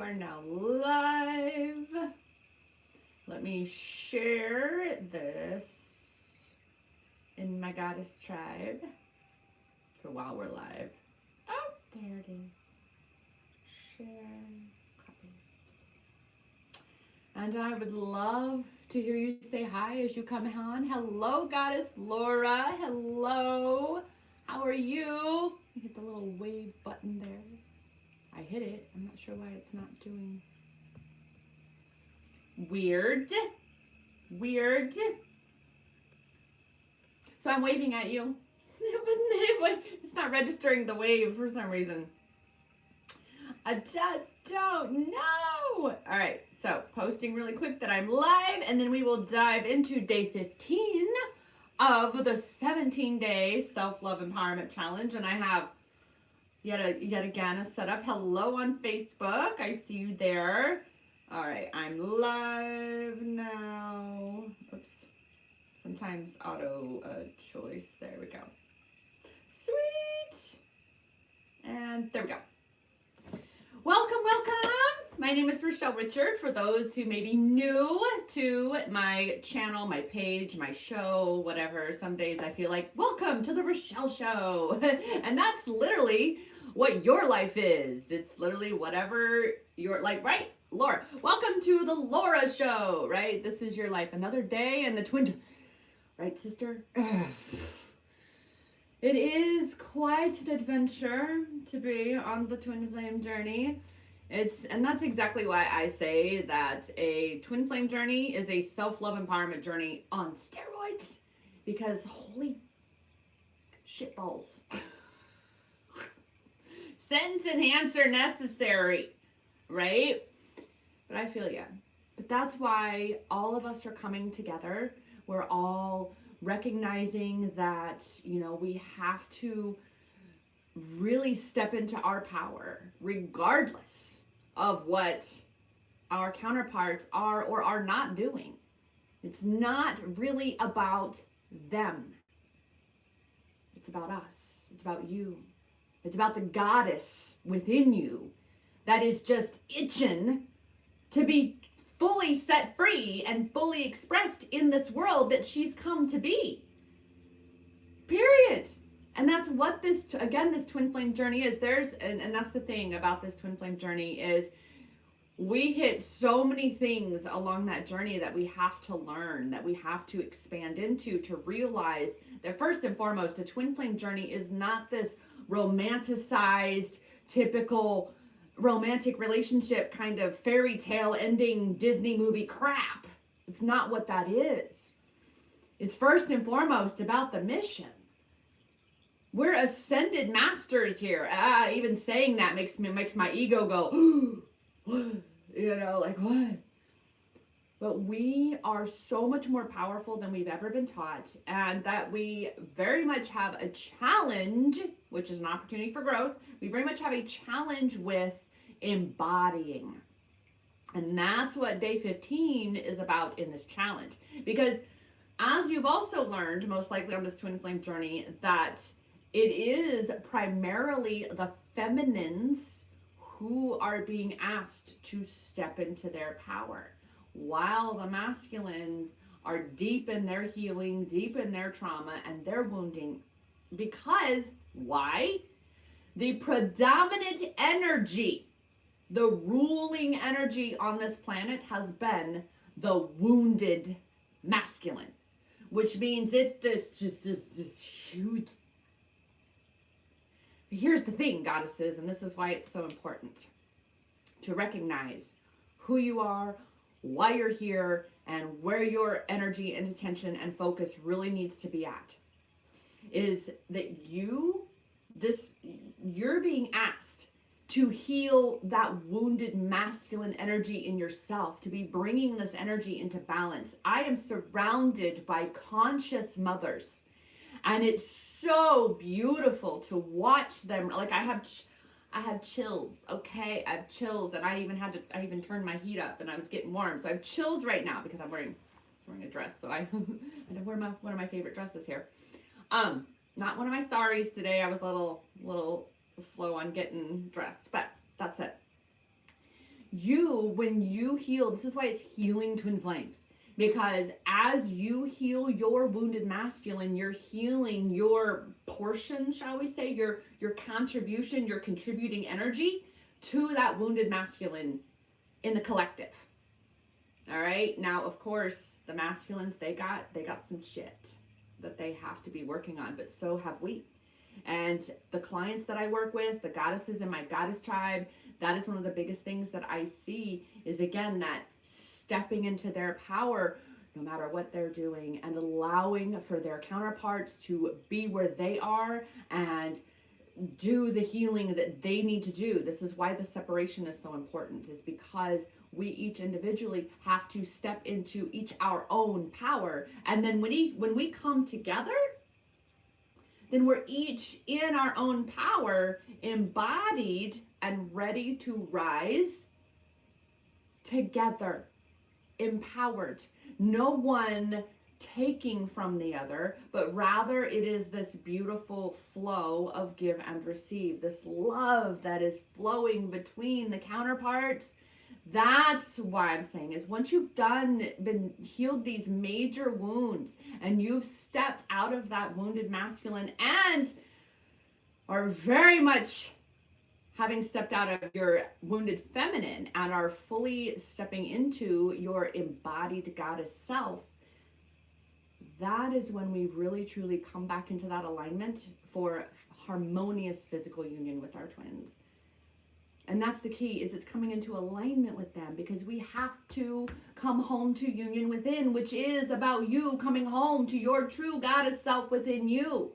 are now live. Let me share this in my goddess tribe for while we're live. Oh, there it is. Share, copy. And I would love to hear you say hi as you come on. Hello, goddess Laura. Hello. How are you? Hit the little wave button there. I hit it. I'm not sure why it's not doing. Weird. So I'm waving at you. It's not registering the wave for some reason. I just don't know. All right, so posting really quick that I'm live, and then we will dive into day 15 of the 17-day self-love empowerment challenge. And I have yet again a setup. Hello on Facebook. I see you there. All right, I'm live now. Oops. Sometimes auto choice. There we go. Sweet. And there we go. Welcome. My name is Rochelle Richard. For those who may be new to my channel, my page, my show, whatever, some days I feel like, welcome to the Rochelle Show. And that's literally what your life is. It's literally whatever you're like, right? Laura, welcome to the Laura Show, right? This is your life. Another day in the twin, right, sister? It is quite an adventure to be on the twin flame journey. And that's exactly why I say that a twin flame journey is a self-love empowerment journey on steroids, because holy shitballs. Sentence enhancer necessary, right? But I feel ya. But that's why all of us are coming together. We're all recognizing that, we have to really step into our power, regardless of what our counterparts are or are not doing. It's not really about them. It's about us. It's about you. It's about the goddess within you that is just itching to be fully set free and fully expressed in this world that she's come to be. Period. And that's what this twin flame journey is. And that's the thing about this twin flame journey is we hit so many things along that journey that we have to learn, that we have to expand into, to realize that first and foremost, a twin flame journey is not this romanticized, typical romantic relationship kind of fairy tale ending Disney movie crap. It's not what that is. It's first and foremost about the mission. We're ascended masters here. Even saying that makes my ego go, what? Like what? But we are so much more powerful than we've ever been taught, and that we very much have a challenge, which is an opportunity for growth. We very much have a challenge with embodying. And that's what day 15 is about in this challenge. Because as you've also learned, most likely on this twin flame journey, that it is primarily the feminines who are being asked to step into their power, while the masculines are deep in their healing, deep in their trauma and their wounding. Because why? The predominant energy, the ruling energy on this planet has been the wounded masculine, which means it's this huge. But here's the thing, goddesses, and this is why it's so important to recognize who you are, why you're here, and where your energy and attention and focus really needs to be at. Is that you're being asked to heal that wounded masculine energy in yourself, to be bringing this energy into balance. I am surrounded by conscious mothers, and it's so beautiful to watch them. Like I have chills, okay? I have chills, and I even turned my heat up and I was getting warm. So I have chills right now because I'm wearing a dress. So I wear one of my favorite dresses here. Not one of my saris today. I was a little slow on getting dressed, but that's it. when you heal, this is why it's healing twin flames. Because as you heal your wounded masculine, you're healing your portion, shall we say, your contribution, your contributing energy to that wounded masculine in the collective. All right. Now, of course, the masculines, they got some shit that they have to be working on, but so have we. And the clients that I work with, the goddesses in my goddess tribe, that is one of the biggest things that I see is, again, that stepping into their power no matter what they're doing and allowing for their counterparts to be where they are and do the healing that they need to do. This is why the separation is so important, is because we each individually have to step into each our own power. And then when we come together, then we're each in our own power, embodied and ready to rise together, empowered. No one taking from the other, but rather it is this beautiful flow of give and receive, this love that is flowing between the counterparts. That's why I'm saying is once you've been healed these major wounds and you've stepped out of that wounded masculine and are very much having stepped out of your wounded feminine and are fully stepping into your embodied goddess self, that is when we really truly come back into that alignment for harmonious physical union with our twins. And that's the key, is it's coming into alignment with them, because we have to come home to union within, which is about you coming home to your true goddess self within you.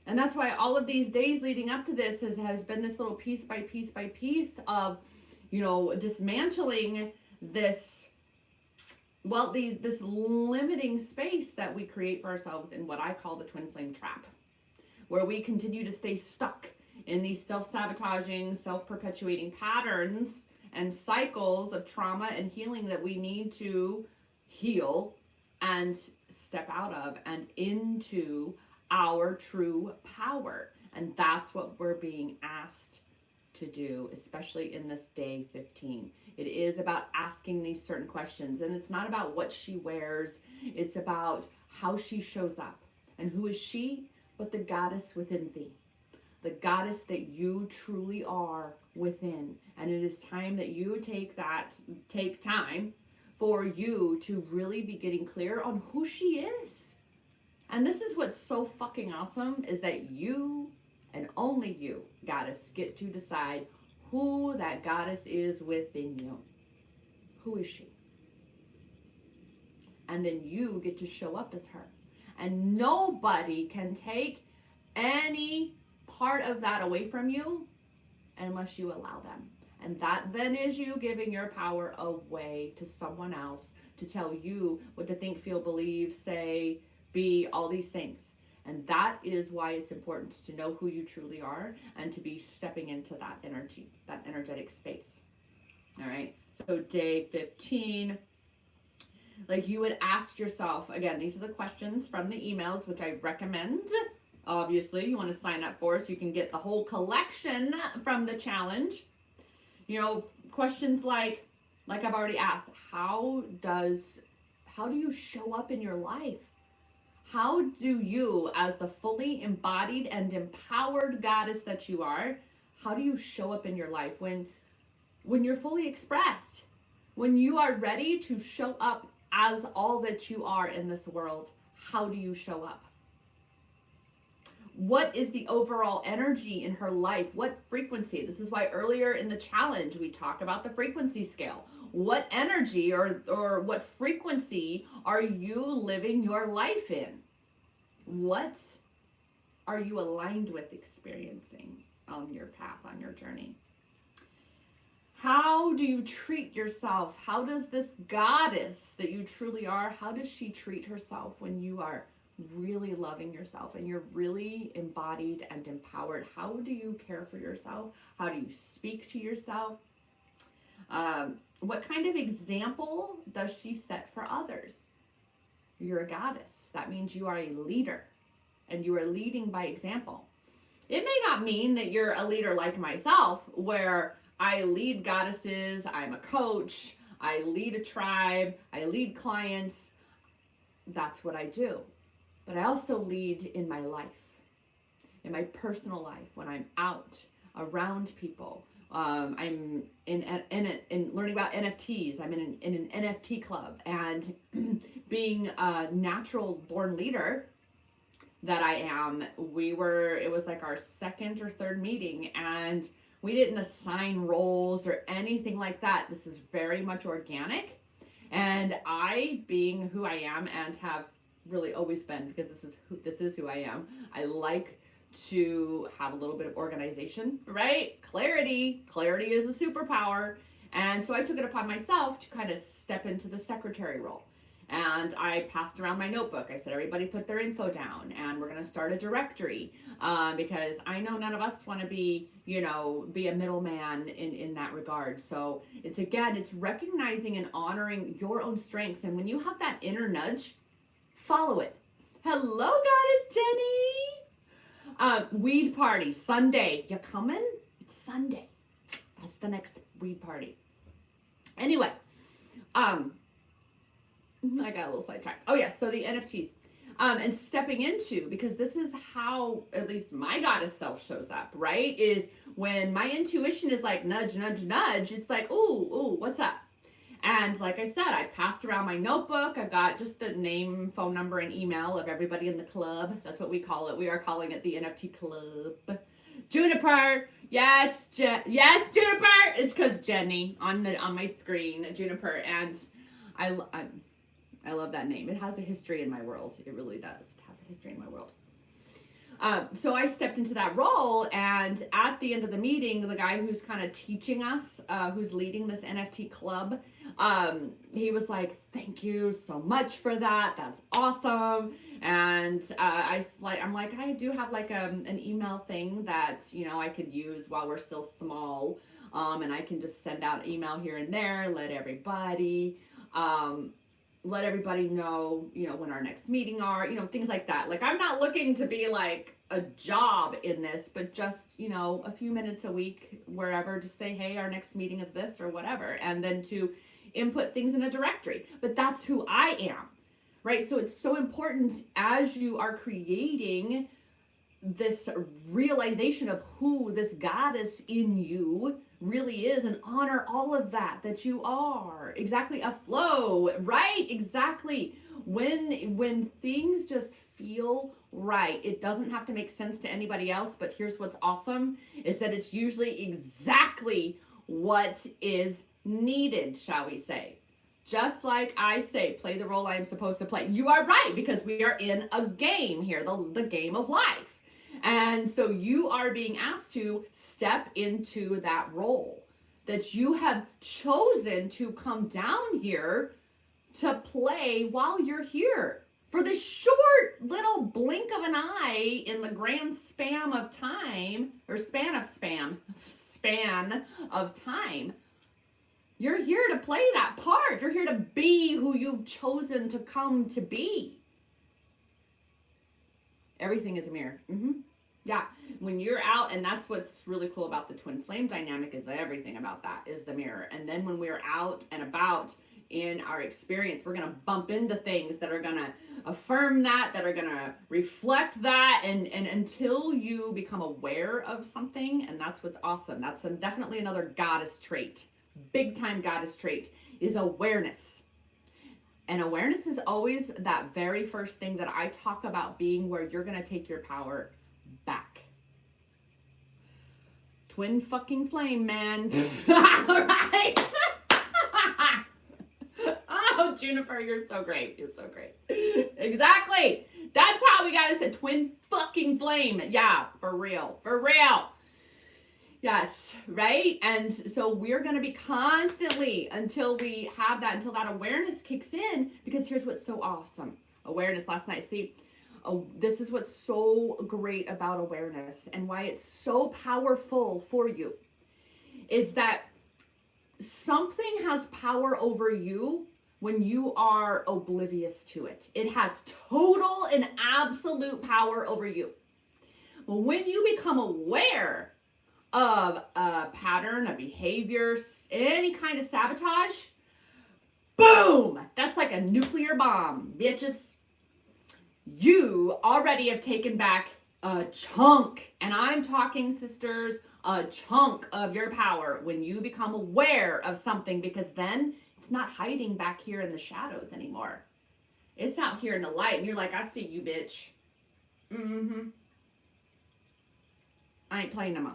And that's why all of these days leading up to this has been this little piece by piece by piece of, dismantling this, this limiting space that we create for ourselves in what I call the twin flame trap, where we continue to stay stuck in these self-sabotaging, self-perpetuating patterns and cycles of trauma and healing that we need to heal and step out of and into our true power. And that's what we're being asked to do, especially in this day 15. It is about asking these certain questions, and it's not about what she wears. It's about how she shows up. And who is she but the goddess within thee? The goddess that you truly are within. And it is time that you take time for you to really be getting clear on who she is. And this is what's so fucking awesome, is that you and only you, goddess, get to decide who that goddess is within you. Who is she? And then you get to show up as her. And nobody can take any part of that away from you unless you allow them. And that then is you giving your power away to someone else to tell you what to think, feel, believe, say, be, all these things. And that is why it's important to know who you truly are and to be stepping into that energy, that energetic space. All right. So day 15, like you would ask yourself, again, these are the questions from the emails, which I recommend. Obviously, you want to sign up for so you can get the whole collection from the challenge. Questions like I've already asked, how do you show up in your life? How do you, as the fully embodied and empowered goddess that you are, how do you show up in your life when you're fully expressed? When you are ready to show up as all that you are in this world, how do you show up? What is the overall energy in her life? What frequency? This is why earlier in the challenge we talk about the frequency scale. What energy or what frequency are you living your life in? What are you aligned with experiencing on your path, on your journey? How do you treat yourself? How does this goddess that you truly are, how does she treat herself when you are really loving yourself and you're really embodied and empowered? How do you care for yourself? How do you speak to yourself? What kind of example does she set for others? You're a goddess. That means you are a leader and you are leading by example. It may not mean that you're a leader like myself, where I lead goddesses, I'm a coach, I lead a tribe, I lead clients. That's what I do. But I also lead in my life, in my personal life, when I'm out around people. I'm in learning about NFTs. I'm in an NFT club, and being a natural born leader that I am, it was like our second or third meeting, and we didn't assign roles or anything like that. This is very much organic. And I, being who I am and have really always been, because this is who I am, I like to have a little bit of organization, right? Clarity is a superpower. And so I took it upon myself to kind of step into the secretary role. And I passed around my notebook. I said, everybody put their info down, and we're going to start a directory, because I know none of us want to be a middleman in that regard. So it's recognizing and honoring your own strengths. And when you have that inner nudge, follow it. Hello, Goddess Jenny. Weed party, Sunday. You coming? It's Sunday. That's the next weed party. Anyway, I got a little sidetracked. Oh yes, so the NFTs. And stepping into, because this is how at least my goddess self shows up, right? Is when my intuition is like nudge, nudge, nudge, it's like, ooh, what's up? And like I said, I passed around my notebook. I've got just the name, phone number, and email of everybody in the club. That's what we call it. We are calling it the NFT club. Juniper, yes, yes, Juniper. It's because Jenny on my screen, Juniper, and I love that name. It has a history in my world. It really does. It has a history in my world. So I stepped into that role, and at the end of the meeting, the guy who's kind of teaching us, who's leading this NFT club, he was like, "Thank you so much for that. That's awesome." And I'm like, I do have like an email thing that I could use while we're still small, and I can just send out email here and there, let everybody know, when our next meeting are, things like that. Like, I'm not looking to be like a job in this, but just, a few minutes a week, wherever, just say, hey, our next meeting is this or whatever. And then to input things in a directory. But that's who I am, right? So it's so important as you are creating this realization of who this goddess in you really is, and honor all of that you are. Exactly, a flow, right? Exactly. When things just feel right, it doesn't have to make sense to anybody else, but here's what's awesome is that it's usually exactly what is needed, shall we say. Just like I say, play the role I am supposed to play. You are right, because we are in a game here, the game of life. And so you are being asked to step into that role that you have chosen to come down here to play while you're here for this short little blink of an eye in the grand span of time. You're here to play that part. You're here to be who you've chosen to come to be. Everything is a mirror. Yeah, when you're out, and that's what's really cool about the twin flame dynamic, is everything about that is the mirror. And then when we're out and about in our experience, we're going to bump into things that are going to affirm that are going to reflect that, and until you become aware of something. And that's what's awesome. That's definitely another goddess trait, big time goddess trait, is awareness. And awareness is always that very first thing that I talk about being where you're going to take your power back. Twin fucking flame, man. All right. Oh, Juniper, you're so great. You're so great. Exactly. That's how we gotta say twin fucking flame. Yeah, for real. For real. Yes, right? And so we're going to be constantly, until that awareness kicks in, because here's what's so awesome. Awareness last night. See, this is what's so great about awareness and why it's so powerful for you, is that something has power over you when you are oblivious to it. It has total and absolute power over you. But when you become aware of a pattern, a behavior, any kind of sabotage, boom! That's like a nuclear bomb, bitches. You already have taken back a chunk, and I'm talking, sisters, a chunk of your power when you become aware of something, because then it's not hiding back here in the shadows anymore. It's out here in the light, and you're like, I see you, bitch. I ain't playing no more.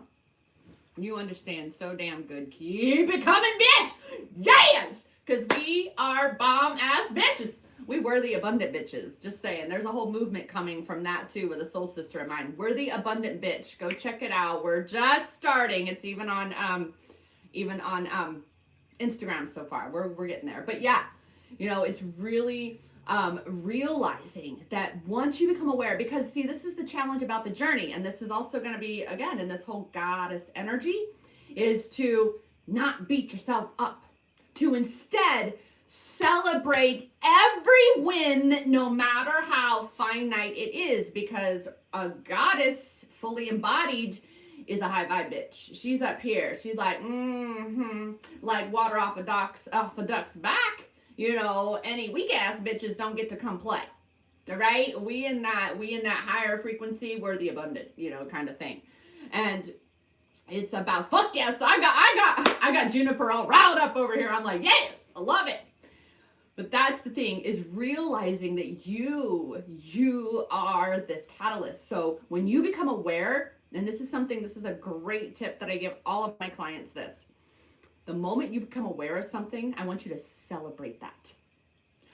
You understand so damn good. Keep it coming, bitch! Yes! Because we are bomb-ass bitches. We were the abundant bitches. Just saying. There's a whole movement coming from that, too, with a soul sister of mine. We're the abundant bitch. Go check it out. We're just starting. It's even on Instagram so far. We're getting there. But yeah, you know, it's really realizing that once you become aware, because see, this is the challenge about the journey, and this is also going to be, again, in this whole goddess energy, is to not beat yourself up, to instead celebrate every win, no matter how finite it is, because a goddess fully embodied is a high vibe bitch. She's up here. She's like, like water off a duck's back. You know, any weak ass bitches don't get to come play. All right? We in that higher frequency, we're the abundant, you know, kind of thing. And it's about fuck yes, I got Juniper all riled up over here. I'm like, yes, I love it. But that's the thing, is realizing that you are this catalyst. So when you become aware, and this is a great tip that I give all of my clients this. The moment you become aware of something, I want you to celebrate that.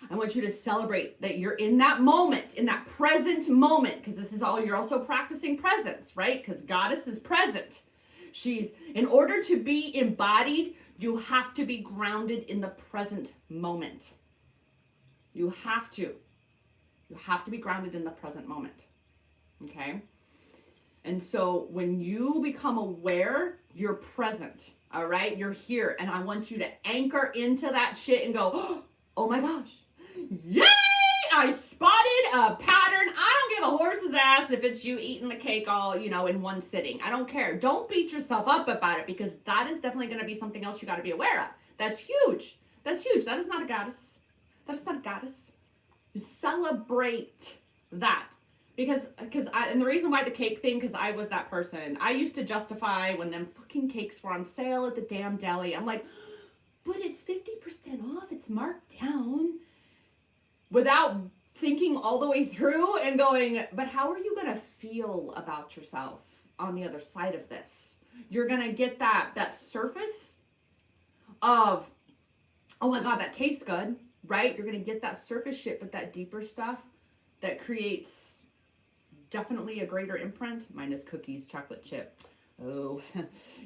I want you to celebrate that you're in that moment, in that present moment, because you're also practicing presence, right? Because goddess is present. In order to be embodied, you have to be grounded in the present moment. You have to be grounded in the present moment, okay? And so when you become aware, you're present, all right? You're here, and I want you to anchor into that shit and go, oh my gosh, yay! I spotted a pattern. I don't give a horse's ass if it's you eating the cake all, you know, in one sitting. I don't care. Don't beat yourself up about it, because that is definitely going to be something else you got to be aware of. That's huge. That's huge. That is not a goddess. That is not a goddess. Celebrate that. Because and the reason why the cake thing, because I was that person. I used to justify when them fucking cakes were on sale at the damn deli. I'm like, but it's 50% off. It's marked down. Without thinking all the way through and going, but how are you going to feel about yourself on the other side of this? You're going to get that surface of, oh my God, that tastes good, right? You're going to get that surface shit, but that deeper stuff that creates definitely a greater imprint, minus cookies, chocolate chip. Oh,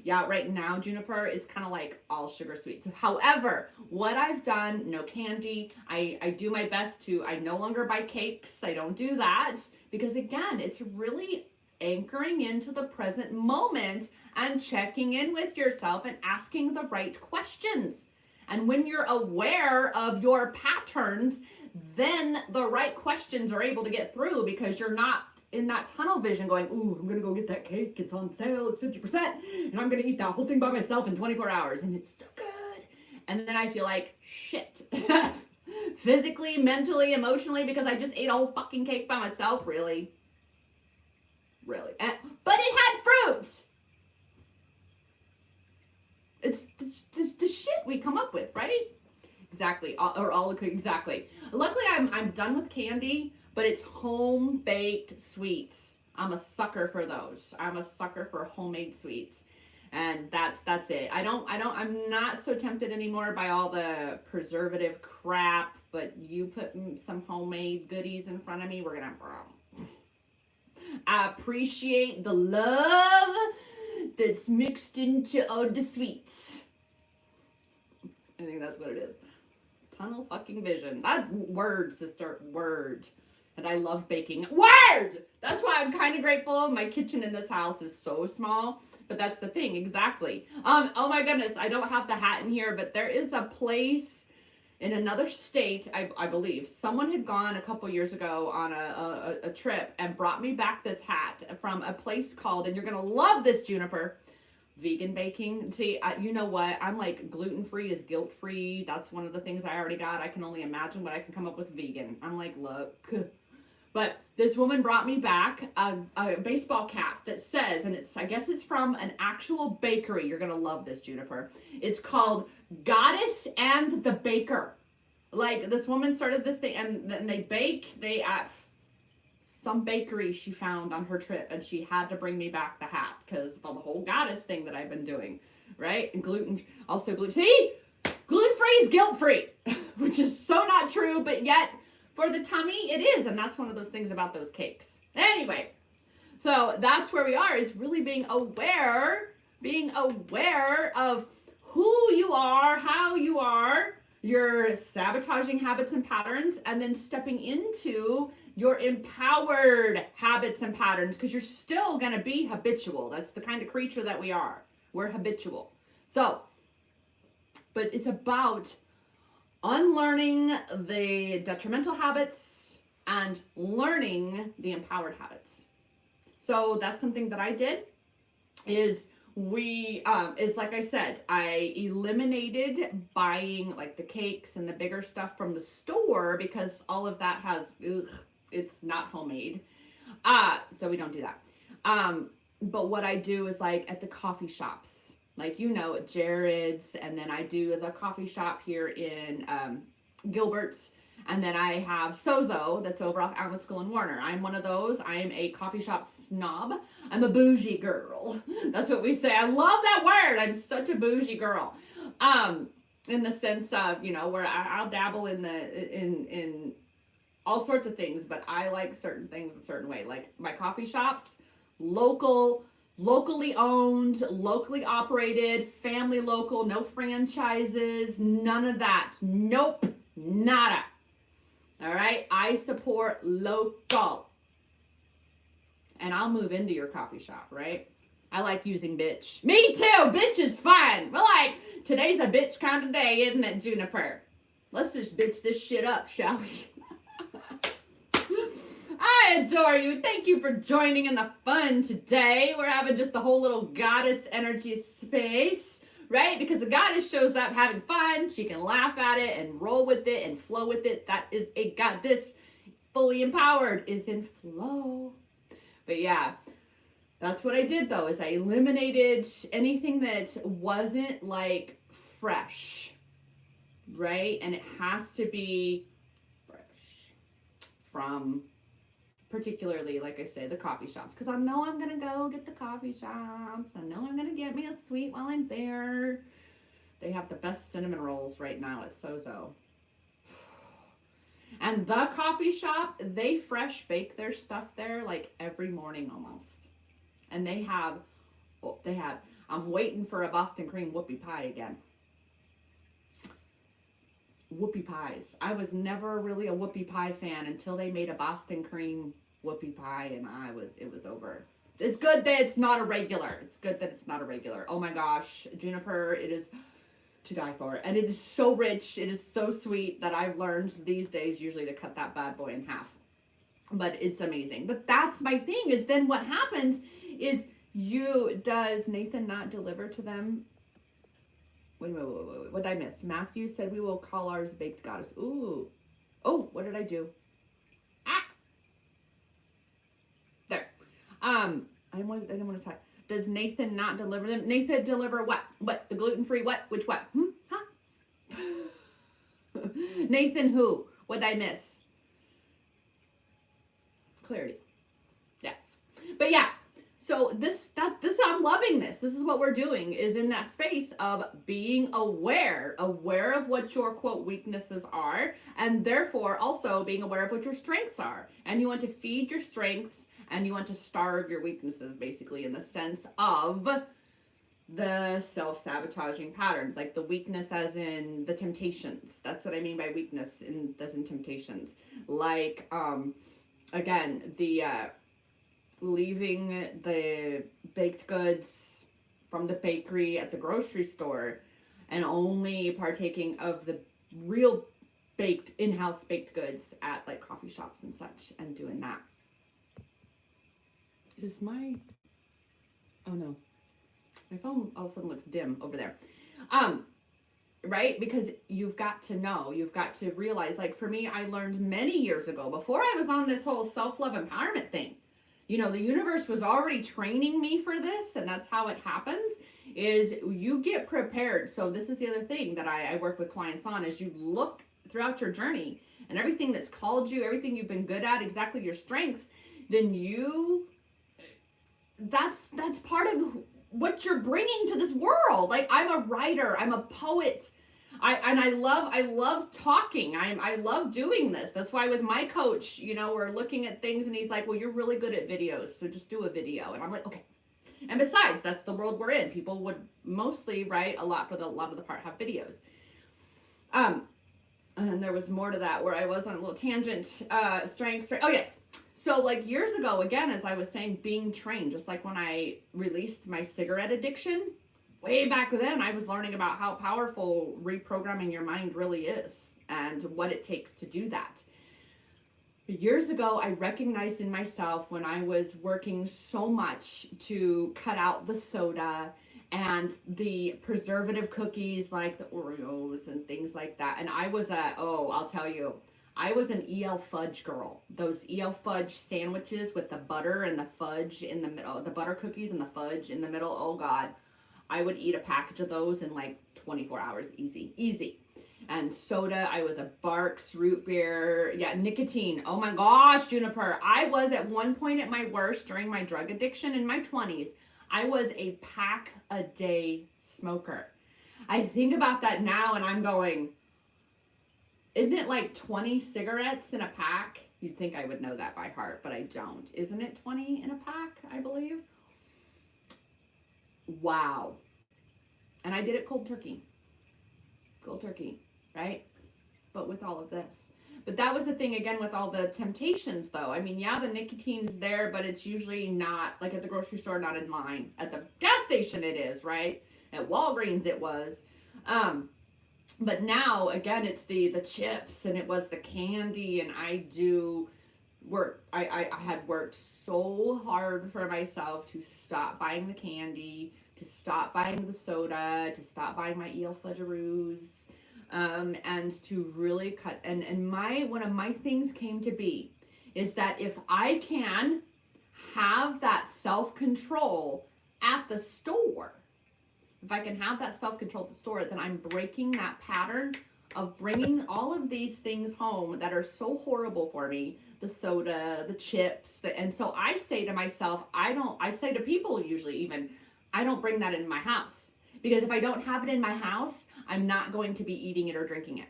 yeah, right now, Juniper, it's kind of like all sugar sweets. However, what I've done, no candy. I do my best I no longer buy cakes. I don't do that, because again, it's really anchoring into the present moment and checking in with yourself and asking the right questions. And when you're aware of your patterns, then the right questions are able to get through, because you're not in that tunnel vision going, ooh, I'm going to go get that cake. It's on sale. It's 50%. And I'm going to eat that whole thing by myself in 24 hours. And it's so good. And then I feel like shit. Physically, mentally, emotionally, because I just ate a whole fucking cake by myself. Really? But it had fruit. It's the shit we come up with, right? Exactly. Exactly. Luckily, I'm done with candy. But it's home-baked sweets. I'm a sucker for those. I'm a sucker for homemade sweets. And that's it. I'm not so tempted anymore by all the preservative crap, but you put some homemade goodies in front of me, we're gonna, I appreciate the love that's mixed into all the sweets. I think that's what it is. Tunnel fucking vision. That word, sister, word. And I love baking. Word! That's why I'm kind of grateful. My kitchen in this house is so small. But that's the thing, exactly. Oh my goodness, I don't have the hat in here, but there is a place in another state, I believe. Someone had gone a couple years ago on a trip and brought me back this hat from a place called, and you're going to love this, Juniper, vegan baking. See, you know what? I'm like, gluten-free is guilt-free. That's one of the things I already got. I can only imagine what I can come up with vegan. I'm like, look. But this woman brought me back a baseball cap that says, and I guess it's from an actual bakery. You're going to love this, Juniper. It's called Goddess and the Baker. Like, this woman started this thing, and then they bake. They at some bakery she found on her trip, and she had to bring me back the hat because of the whole goddess thing that I've been doing, right? And gluten, see, gluten-free is guilt-free, which is so not true, but yet for the tummy it is, and that's one of those things about those cakes. Anyway, so that's where we are, is really being aware of who you are, how you are, your sabotaging habits and patterns, and then stepping into your empowered habits and patterns, because you're still going to be habitual. That's the kind of creature that we are. We're habitual. So, but it's about unlearning the detrimental habits and learning the empowered habits. So that's something that I did, is like I said, I eliminated buying like the cakes and the bigger stuff from the store, because all of that has, it's not homemade. So we don't do that. But what I do is like at the coffee shops, like, you know, at Jared's, and then I do the coffee shop here in Gilbert's, and then I have Sozo that's over off Allen School in Warner. I'm one of those. I am a coffee shop snob. I'm a bougie girl. That's what we say. I love that word. I'm such a bougie girl. In the sense of, you know, where I'll dabble in all sorts of things, but I like certain things a certain way. Like my coffee shops, locally owned, locally operated, family local, no franchises, none of that. Nope, nada. All right, I support local. And I'll move into your coffee shop, right? I like using bitch. Me too, bitch is fun. We're like, today's a bitch kind of day, isn't it, Juniper? Let's just bitch this shit up, shall we? I adore you. Thank you for joining in the fun today. We're having just the whole little goddess energy space, right? Because the goddess shows up having fun. She can laugh at it and roll with it and flow with it. That is a goddess. Fully empowered is in flow. But yeah, that's what I did though, is I eliminated anything that wasn't like fresh, right? And it has to be fresh from, particularly, like I say, the coffee shops, because I know I'm gonna go get the coffee shops. I know I'm gonna get me a sweet while I'm there. They have the best cinnamon rolls right now at Sozo. And the coffee shop, they fresh bake their stuff there like every morning almost. And they have, I'm waiting for a Boston cream whoopie pie again. Whoopie pies. I was never really a whoopie pie fan until they made a Boston cream whoopie pie, and it was over. It's good that it's not a regular. It's good that it's not a regular. Oh my gosh, Juniper, it is to die for. And it is so rich, it is so sweet that I've learned these days usually to cut that bad boy in half. But it's amazing. But that's my thing, is then what happens is does Nathan not deliver to them? Wait, what did I miss? Matthew said we will call ours Baked Goddess. Ooh. Oh, what did I do? There. I didn't want to type. Does Nathan not deliver them? Nathan deliver what? What? The gluten-free what? Which what? Huh? Nathan who? What did I miss? Clarity. Yes. But yeah. So this I'm loving this. This is what we're doing, is in that space of being aware of what your quote weaknesses are, and therefore also being aware of what your strengths are. And you want to feed your strengths, and you want to starve your weaknesses, basically, in the sense of the self-sabotaging patterns, like the weakness as in the temptations. That's what I mean by weakness as in temptations. Like, again, the leaving the baked goods from the bakery at the grocery store and only partaking of the real baked, in-house baked goods at like coffee shops and such, and doing that. Oh no, My phone all of a sudden looks dim over there. Right? Because you've got to know, you've got to realize, like for me, I learned many years ago, before I was on this whole self-love empowerment thing, you know, the universe was already training me for this, and that's how it happens, is you get prepared. So this is the other thing that I work with clients on, is you look throughout your journey and everything that's called you, everything you've been good at, exactly your strengths, then that's part of what you're bringing to this world. Like, I'm a writer, I'm a poet, I love talking. I love doing this. That's why with my coach, you know, we're looking at things and he's like, well, you're really good at videos, so just do a video. And I'm like, okay. And besides, that's the world we're in. People would mostly, right, a lot of the part have videos. And there was more to that where I was on a little tangent. Strength. Oh yes. So like years ago, again, as I was saying, being trained, just like when I released my cigarette addiction, way back then, I was learning about how powerful reprogramming your mind really is and what it takes to do that. Years ago, I recognized in myself when I was working so much to cut out the soda and the preservative cookies like the Oreos and things like that. And I was I'll tell you, I was an EL fudge girl. Those EL fudge sandwiches with the butter and the fudge in the middle, the butter cookies and the fudge in the middle. Oh God, I would eat a package of those in like 24 hours, easy. And soda, I was a Barks root beer. Yeah, nicotine. Oh my gosh, Juniper. I was at one point at my worst during my drug addiction in my 20s. I was a pack a day smoker. I think about that now and I'm going, isn't it like 20 cigarettes in a pack? You'd think I would know that by heart, but I don't. Isn't it 20 in a pack, I believe? Wow. And I did it cold turkey, right? But with all of this. But that was the thing, again, with all the temptations, though. I mean, yeah, the nicotine's there, but it's usually not, like at the grocery store, not in line. At the gas station it is, right? At Walgreens it was. But now, again, it's the chips, and it was the candy, and I had worked so hard for myself to stop buying the candy, to stop buying the soda, to stop buying my EL Fudgeroos, and to really cut. And one of my things came to be is that if I can have that self-control at the store, if I can have that self-control at the store, then I'm breaking that pattern of bringing all of these things home that are so horrible for me, the soda, the chips, and so I say to myself, I say to people usually even, I don't bring that in my house. Because if I don't have it in my house, I'm not going to be eating it or drinking it.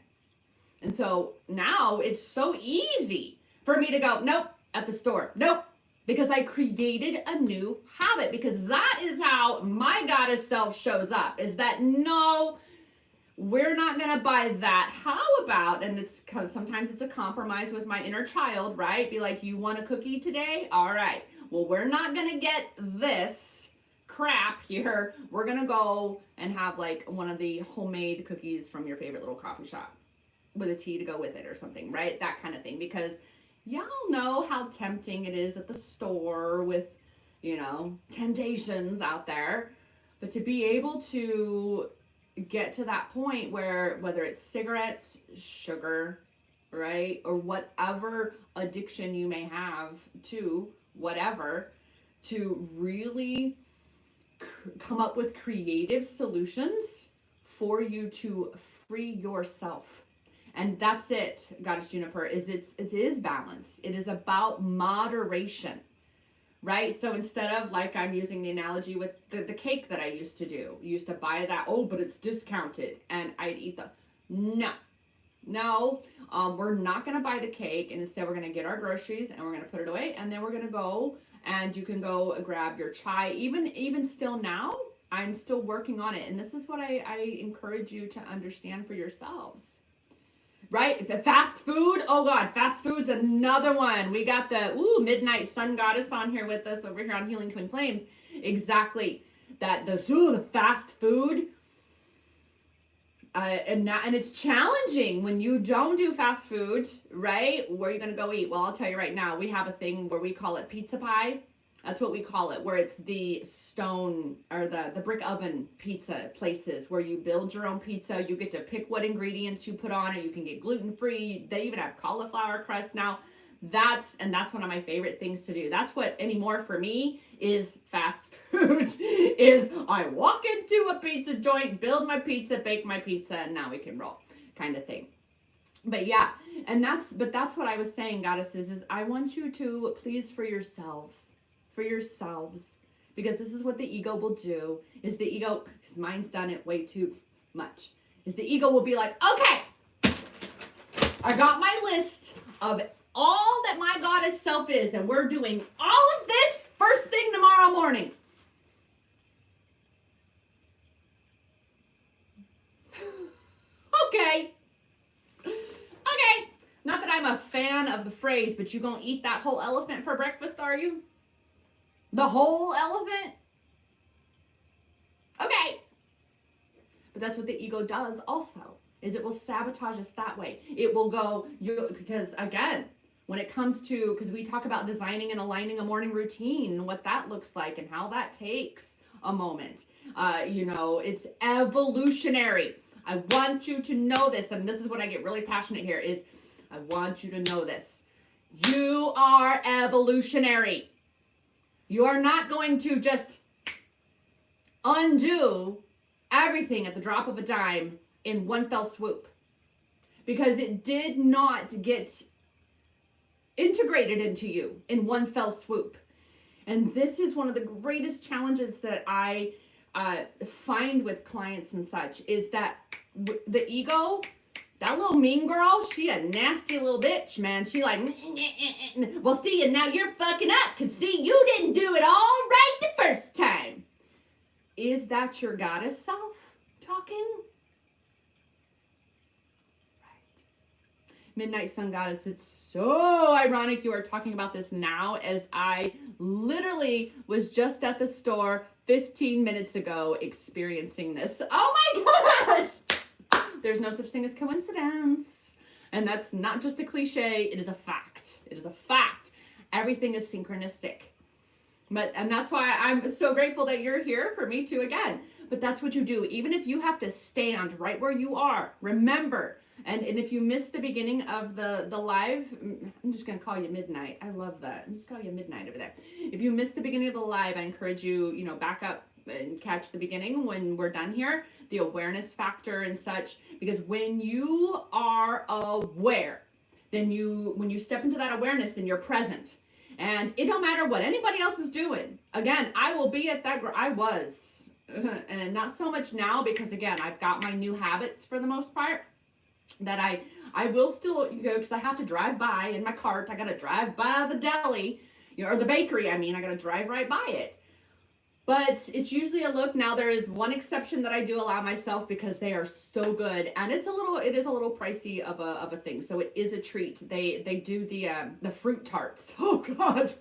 And so now it's so easy for me to go, nope, at the store, nope. Because I created a new habit, because that is how my goddess self shows up, is that no, we're not going to buy that. How about, and it's because sometimes it's a compromise with my inner child, right? Be like, you want a cookie today? All right. Well, we're not going to get this crap here. We're going to go and have like one of the homemade cookies from your favorite little coffee shop with a tea to go with it or something, right? That kind of thing. Because y'all know how tempting it is at the store with, you know, temptations out there. But to be able to get to that point where, whether it's cigarettes, sugar, right, or whatever addiction you may have to whatever, to really come up with creative solutions for you to free yourself. And that's it, Goddess Juniper, it is balance. It is about moderation, right? So instead of, like, I'm using the analogy with the cake that I used to do. You used to buy that, oh, but it's discounted, and I'd eat no, we're not going to buy the cake, and instead we're going to get our groceries, and we're going to put it away, and then we're going to go, and you can go grab your chai. Even still now, I'm still working on it, and this is what I encourage you to understand for yourselves. Right? The fast food. Oh God, fast food's another one. We got the Midnight Sun Goddess on here with us over here on Healing Twin Flames. Exactly. That the fast food. And it's challenging when you don't do fast food, right? Where are you gonna go eat? Well, I'll tell you right now, we have a thing where we call it pizza pie. That's what we call it, where it's the stone or the brick oven pizza places where you build your own pizza. You get to pick what ingredients you put on it. You can get gluten-free. They even have cauliflower crust now. That's one of my favorite things to do. That's what anymore for me is fast food. Is I walk into a pizza joint, build my pizza, bake my pizza, and now we can roll, kind of thing. But yeah, that's what I was saying, goddesses, is I want you to please for yourselves, because this is what the ego will do, is the ego, because mine's done it way too much, is the ego will be like, okay, I got my list of all that my goddess self is, and we're doing all of this first thing tomorrow morning. Okay. Not that I'm a fan of the phrase, but you gonna eat that whole elephant for breakfast, are you? The whole elephant? Okay. But that's what the ego does also, is it will sabotage us that way. It will go, because again, when it comes to, because we talk about designing and aligning a morning routine, and what that looks like and how that takes a moment. It's evolutionary. I want you to know this, and this is what I get really passionate here, is I want you to know this. You are evolutionary. You are not going to just undo everything at the drop of a dime in one fell swoop, because it did not get integrated into you in one fell swoop. And this is one of the greatest challenges that I find with clients and such, is that the ego, that little mean girl, she a nasty little bitch, man. She like, well, see, and now you're fucking up, because see, you didn't do it all right the first time. Is that your goddess self talking? Midnight Sun Goddess, it's so ironic you are talking about this now, as I literally was just at the store 15 minutes ago experiencing this. Oh my gosh! There's no such thing as coincidence. And that's not just a cliche, it is a fact. It is a fact. Everything is synchronistic. And that's why I'm so grateful that you're here for me too again. But that's what you do. Even if you have to stand right where you are, remember. And if you missed the beginning of the live, I'm just going to call you Midnight. I love that. I'm just call you Midnight over there. If you missed the beginning of the live, I encourage you, back up and catch the beginning when we're done here, the awareness factor and such. Because when you are aware, then when you step into that awareness, then you're present. And it don't matter what anybody else is doing. Again, I will be at that, I was. And not so much now, because again, I've got my new habits for the most part, that I will still, because I have to drive by in my cart. I got to drive by the deli, or the bakery. I got to drive right by it. But it's usually a look. Now there is one exception that I do allow myself, because they are so good, and it is a little pricey of a thing. So it is a treat. They do the fruit tarts. Oh God,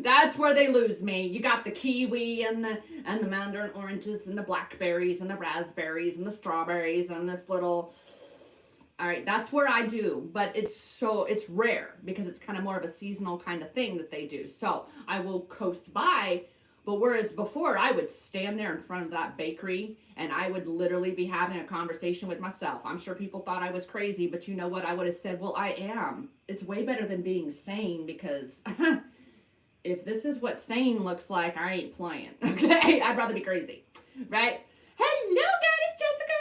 that's where they lose me. You got the kiwi and the mandarin oranges and the blackberries and the raspberries and the strawberries and this little. All right, that's where I do, but it's rare, because it's kind of more of a seasonal kind of thing that they do. So I will coast by, but whereas before I would stand there in front of that bakery and I would literally be having a conversation with myself. I'm sure people thought I was crazy, but you know what? I would have said, well, I am. It's way better than being sane, because if this is what sane looks like, I ain't playing, okay? I'd rather be crazy, right? Hello, Goddess Jessica!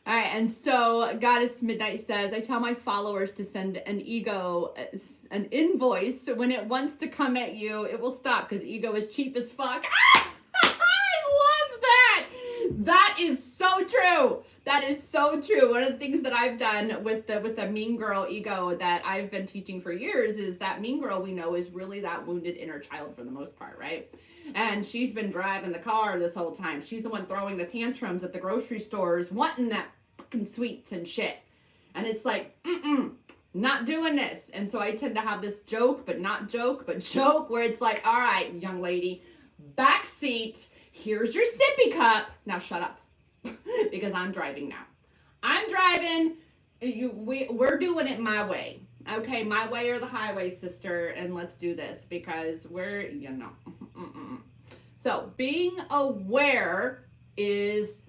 All right, and so Goddess Midnight says, I tell my followers to send an invoice. When it wants to come at you, it will stop, because ego is cheap as fuck. Ah! I love that. That is so true. That is so true. One of the things that I've done with the mean girl ego that I've been teaching for years is that mean girl, we know, is really that wounded inner child for the most part, right? And she's been driving the car this whole time. She's the one throwing the tantrums at the grocery stores, wanting that fucking sweets and shit. And it's like, not doing this. And so I tend to have this joke, but not joke, but joke, where it's like, all right, young lady, back seat, here's your sippy cup. Now shut up. Because I'm driving now. I'm driving. We're doing it my way. Okay, my way or the highway, sister, and let's do this because we're, you know. So being aware is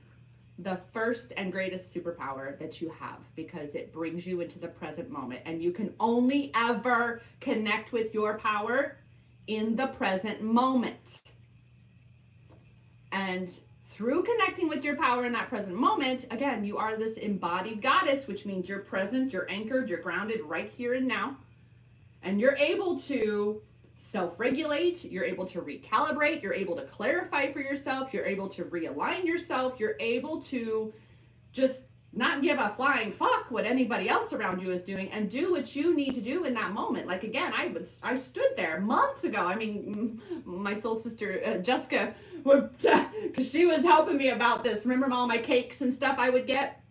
the first and greatest superpower that you have because it brings you into the present moment, and you can only ever connect with your power in the present moment. And through connecting with your power in that present moment, again, you are this embodied goddess, which means you're present, you're anchored, you're grounded right here and now. And you're able to self-regulate, you're able to recalibrate, you're able to clarify for yourself, you're able to realign yourself, you're able to just not give a flying fuck what anybody else around you is doing and do what you need to do in that moment. Like, again, I stood there months ago. I mean, my soul sister, Jessica, because she was helping me about this. Remember all my cakes and stuff I would get?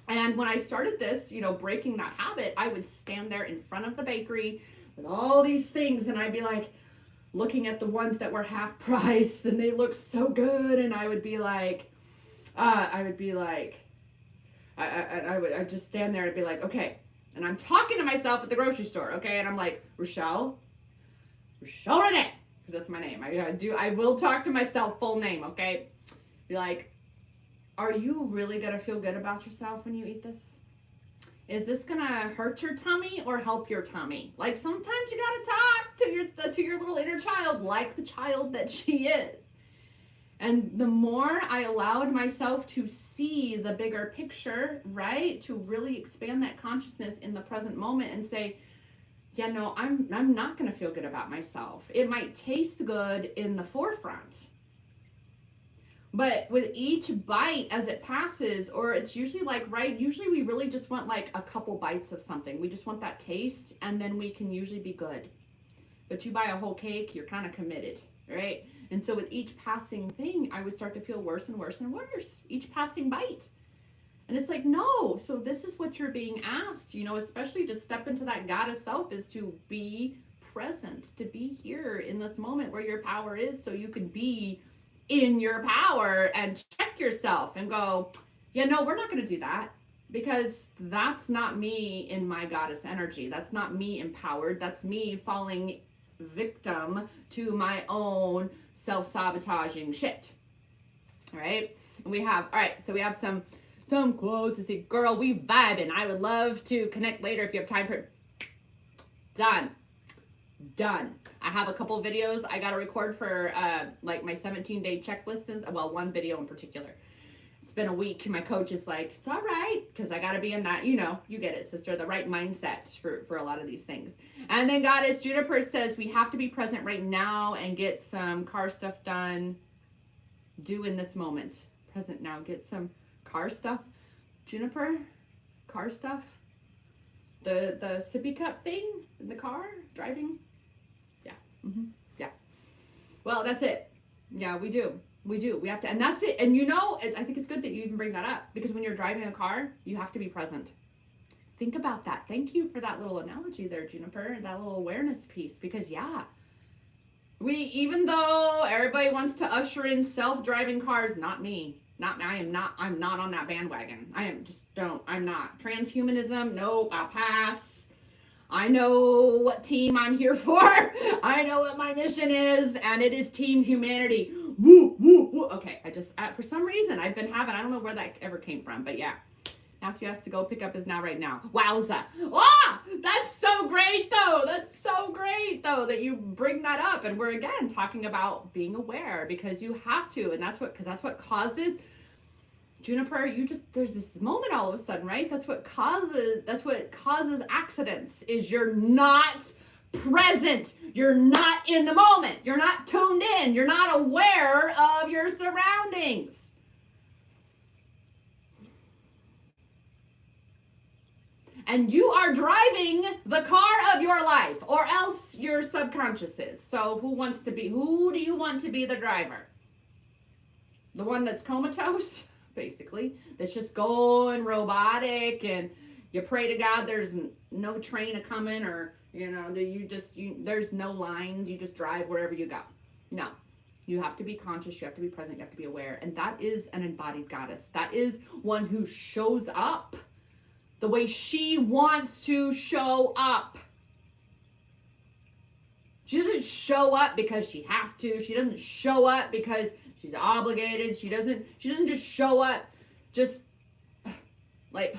And when I started this, you know, breaking that habit, I would stand there in front of the bakery with all these things, and I'd be like looking at the ones that were half price and they looked so good, and I would just stand there and be like, okay, and I'm talking to myself at the grocery store, okay, and I'm like, Rochelle Renee, because that's my name. I will talk to myself full name, okay? Be like, are you really gonna feel good about yourself when you eat this? Is this gonna hurt your tummy or help your tummy? Like, sometimes you gotta talk to your little inner child like the child that she is. And the more I allowed myself to see the bigger picture, right, to really expand that consciousness in the present moment and say, yeah, no, I'm not gonna feel good about myself. It might taste good in the forefront, but with each bite as it passes, or it's usually like, right, usually we really just want like a couple bites of something. We just want that taste, and then we can usually be good. But you buy a whole cake, you're kind of committed, right? And so with each passing thing, I would start to feel worse and worse and worse, each passing bite. And it's like, no, so this is what you're being asked, you know, especially to step into that goddess self, is to be present, to be here in this moment where your power is, so you can be in your power and check yourself and go, yeah, no, we're not going to do that, because that's not me in my goddess energy. That's not me empowered. That's me falling victim to my own self-sabotaging shit. All right. And we have, all right, so we have some quotes to see. Girl, we vibing. I would love to connect later if you have time for it. Done. I have a couple videos I got to record for like my 17-day checklist, and well, one video in particular. It's been a week. My coach is like, it's all right, because I got to be in that, you know, you get it, sister, the right mindset for a lot of these things. And then Goddess Juniper says we have to be present right now and get some car stuff done. Do in this moment. Present now. Get some car stuff. Juniper, car stuff. The sippy cup thing in the car, driving. Yeah. Yeah. Well, that's it. Yeah, we do. We have to, and that's it. And you know, I think it's good that you even bring that up, because when you're driving a car, you have to be present. Think about that. Thank you for that little analogy there, Juniper, that little awareness piece, because yeah, even though everybody wants to usher in self-driving cars, not me. I'm not on that bandwagon. I'm not. Transhumanism, nope, I'll pass. I know what team I'm here for. I know what my mission is, and it is Team Humanity. Woo, woo, woo. Okay, for some reason, I don't know where that ever came from, but yeah. Matthew has to go pick up his now right now. Wowza. Ah, that's so great, though. That you bring that up. And we're, again, talking about being aware, because you have to, and that's what causes, Juniper, there's this moment all of a sudden, right? That's what causes accidents, is you're not present. You're not in the moment. You're not tuned in. You're not aware of your surroundings. And you are driving the car of your life, or else your subconscious is. So who do you want to be the driver? The one that's comatose, basically, that's just going robotic, and you pray to God there's no train a coming, or, you know, there's no lines, you just drive wherever you go. No, you have to be conscious, you have to be present, you have to be aware. And that is an embodied goddess. That is one who shows up the way she wants to show up. She doesn't show up because she has to. She doesn't show up because she's obligated. She doesn't just show up just like,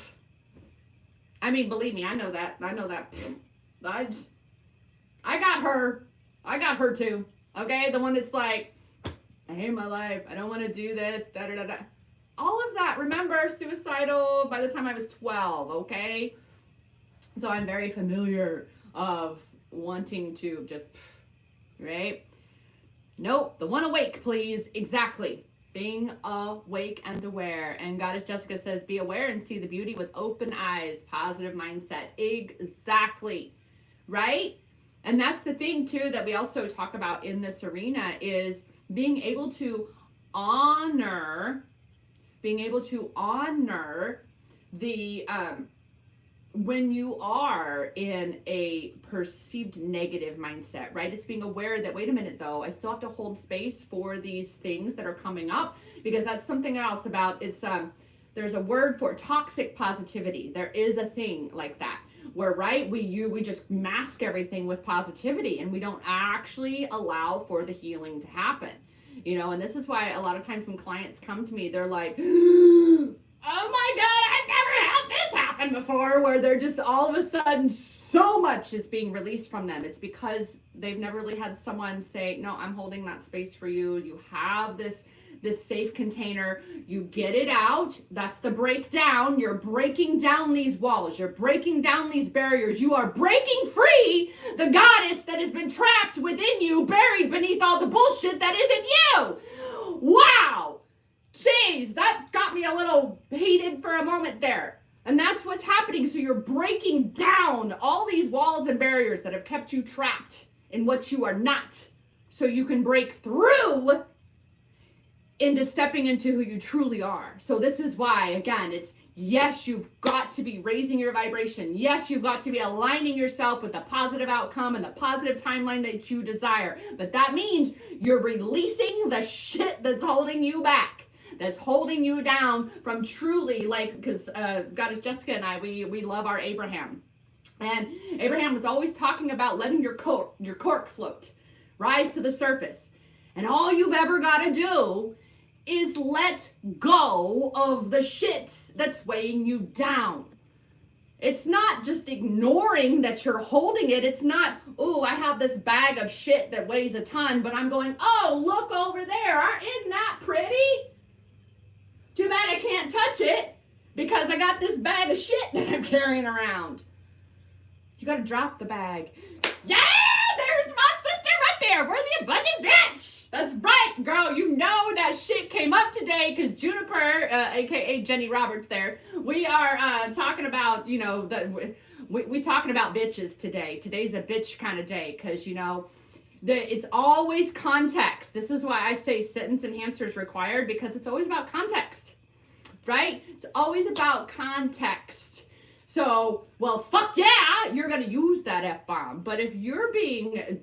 I mean, believe me, I know that. I got her. I got her too. Okay? The one that's like, I hate my life. I don't want to do this. Da da da da. All of that. Remember, suicidal by the time I was 12. Okay? So I'm very familiar of wanting to just, right? Nope. The one awake, please. Exactly. Being awake and aware. And Goddess Jessica says, be aware and see the beauty with open eyes. Positive mindset. Exactly. Right? And that's the thing too that we also talk about in this arena is being able to honor the when you are in a perceived negative mindset, right? It's being aware that, wait a minute though, I still have to hold space for these things that are coming up, because that's something else about, it's there's a word for toxic positivity. There is a thing like that where, right, we just mask everything with positivity and we don't actually allow for the healing to happen. You know, and this is why a lot of times when clients come to me, they're like, oh my God, I've never had this happen before, where they're just all of a sudden so much is being released from them. It's because they've never really had someone say, no, I'm holding that space for you. You have this safe container. You get it out. That's the breakdown. You're breaking down these walls. You're breaking down these barriers. You are breaking free the goddess that has been trapped within you, buried beneath all the bullshit that isn't you. Wow. Jeez, that got me a little heated for a moment there. And that's what's happening. So you're breaking down all these walls and barriers that have kept you trapped in what you are not, so you can break through into stepping into who you truly are. So this is why, again, it's, yes, you've got to be raising your vibration. Yes, you've got to be aligning yourself with the positive outcome and the positive timeline that you desire. But that means you're releasing the shit that's holding you back, that's holding you down from truly, like, because Goddess Jessica and I, we love our Abraham. And Abraham was always talking about letting your cork float, rise to the surface. And all you've ever got to do is let go of the shit that's weighing you down. It's not just ignoring that you're holding it. It's not, oh, I have this bag of shit that weighs a ton, but I'm going, oh, look over there. Isn't that pretty? Too bad I can't touch it because I got this bag of shit that I'm carrying around. You got to drop the bag. Yeah, there's my sister right there. We're the abundant bitch. That's right, girl. You know that shit came up today because Juniper, aka Jenny Roberts there, we are talking about, you know, we talking about bitches today. Today's a bitch kind of day because, you know, it's always context. This is why I say sentence enhancers required, because it's always about context, right? It's always about context. So, well, fuck yeah, you're going to use that F-bomb. But if you're being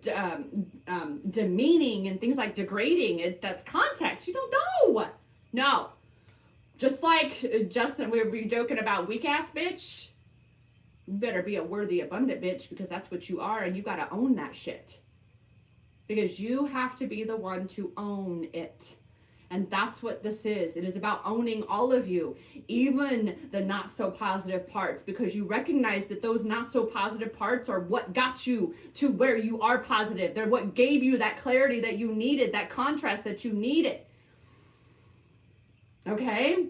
demeaning and things like degrading, that's context. You don't know. No. Just like Justin, we were joking about weak-ass bitch. You better be a worthy, abundant bitch, because that's what you are, and you got to own that shit. Because you have to be the one to own it. And that's what this is. It is about owning all of you, even the not so positive parts, because you recognize that those not so positive parts are what got you to where you are positive. They're what gave you that clarity that you needed, that contrast that you needed. Okay?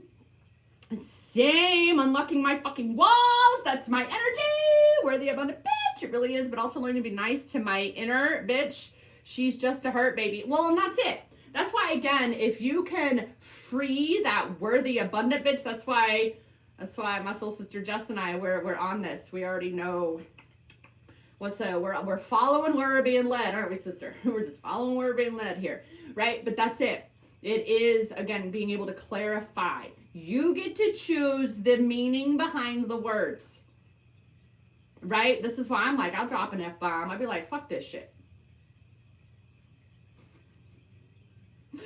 Same, unlocking my fucking walls. That's my energy. We're the abundant bitch. It really is, but also learning to be nice to my inner bitch. She's just a hurt baby. Well, and that's it. That's why, again, if you can free that worthy, abundant bitch, that's why my soul sister Jess and I, we're on this. We already know we're following where we're being led, aren't we, sister? We're just following where we're being led here, right? But that's it. It is, again, being able to clarify. You get to choose the meaning behind the words, right? This is why I'm like, I'll drop an F-bomb. I'll be like, fuck this shit.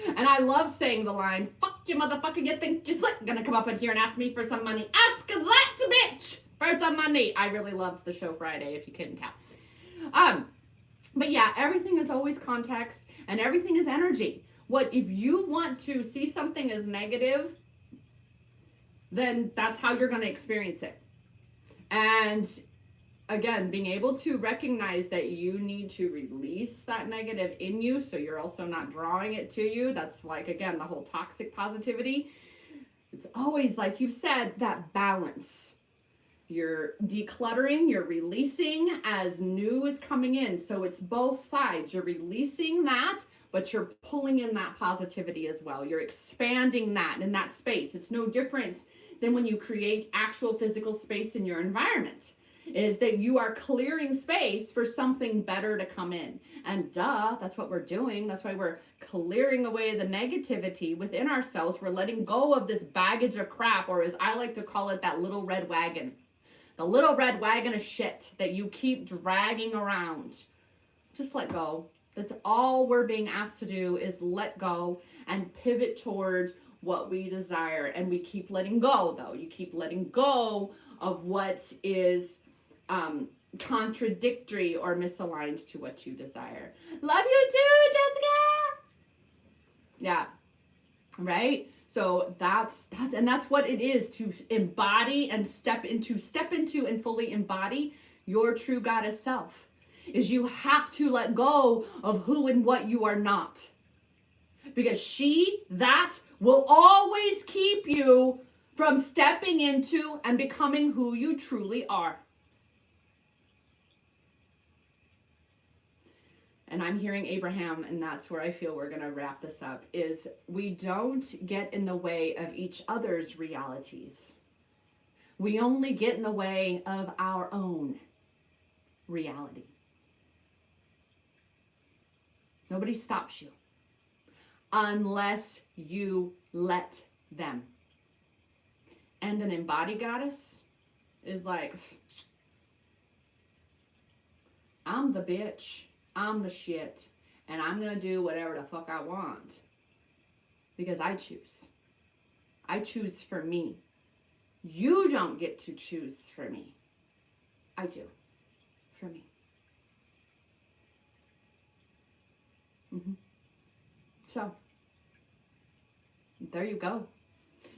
And I love saying the line, fuck you motherfucker, you think you're slick, gonna come up in here and ask me for some money. Ask that bitch. First on Monday. I really loved the show Friday, if you couldn't tell. But yeah, everything is always context and everything is energy. What if you want to see something as negative, then that's how you're going to experience it. And again, being able to recognize that you need to release that negative in you so you're also not drawing it to you. That's like, again, the whole toxic positivity. It's always, like you've said, that balance. You're decluttering, you're releasing as new is coming in. So it's both sides. You're releasing that, but you're pulling in that positivity as well. You're expanding that in that space. It's no different than when you create actual physical space in your environment. Is that you are clearing space for something better to come in. And that's what we're doing. That's why we're clearing away the negativity within ourselves. We're letting go of this baggage of crap, or as I like to call it, that little red wagon. The little red wagon of shit that you keep dragging around. Just let go. That's all we're being asked to do, is let go and pivot toward what we desire. And we keep letting go, though. You keep letting go of what is contradictory or misaligned to what you desire. Love you too, Jessica. Yeah. Right? So that's what it is to embody and step into and fully embody your true goddess self. Is you have to let go of who and what you are not. Because that will always keep you from stepping into and becoming who you truly are. And I'm hearing Abraham, and that's where I feel we're going to wrap this up, is we don't get in the way of each other's realities. We only get in the way of our own reality. Nobody stops you unless you let them. And an embodied goddess is like, I'm the bitch. I'm the shit, and I'm going to do whatever the fuck I want because I choose. I choose for me. You don't get to choose for me. I do. For me. So, there you go.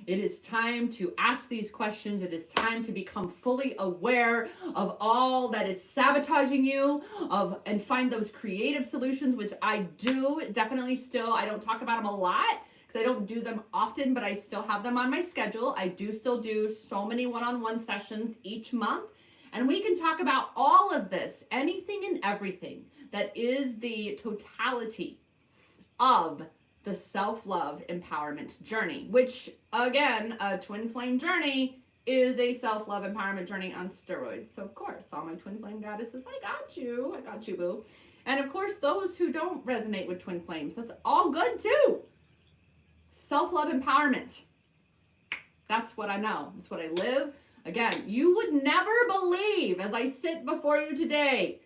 It is time to ask these questions. It is time to become fully aware of all that is sabotaging you, and find those creative solutions, which I do definitely still. I don't talk about them a lot because I don't do them often, but I still have them on my schedule. I do still do so many one-on-one sessions each month, and we can talk about all of this, anything and everything that is the totality of the self-love empowerment journey, which, again, a twin flame journey is a self-love empowerment journey on steroids. So, of course, all my twin flame goddesses, I got you, boo. And, of course, those who don't resonate with twin flames, that's all good, too. Self-love empowerment. That's what I know. That's what I live. Again, you would never believe, as I sit before you today,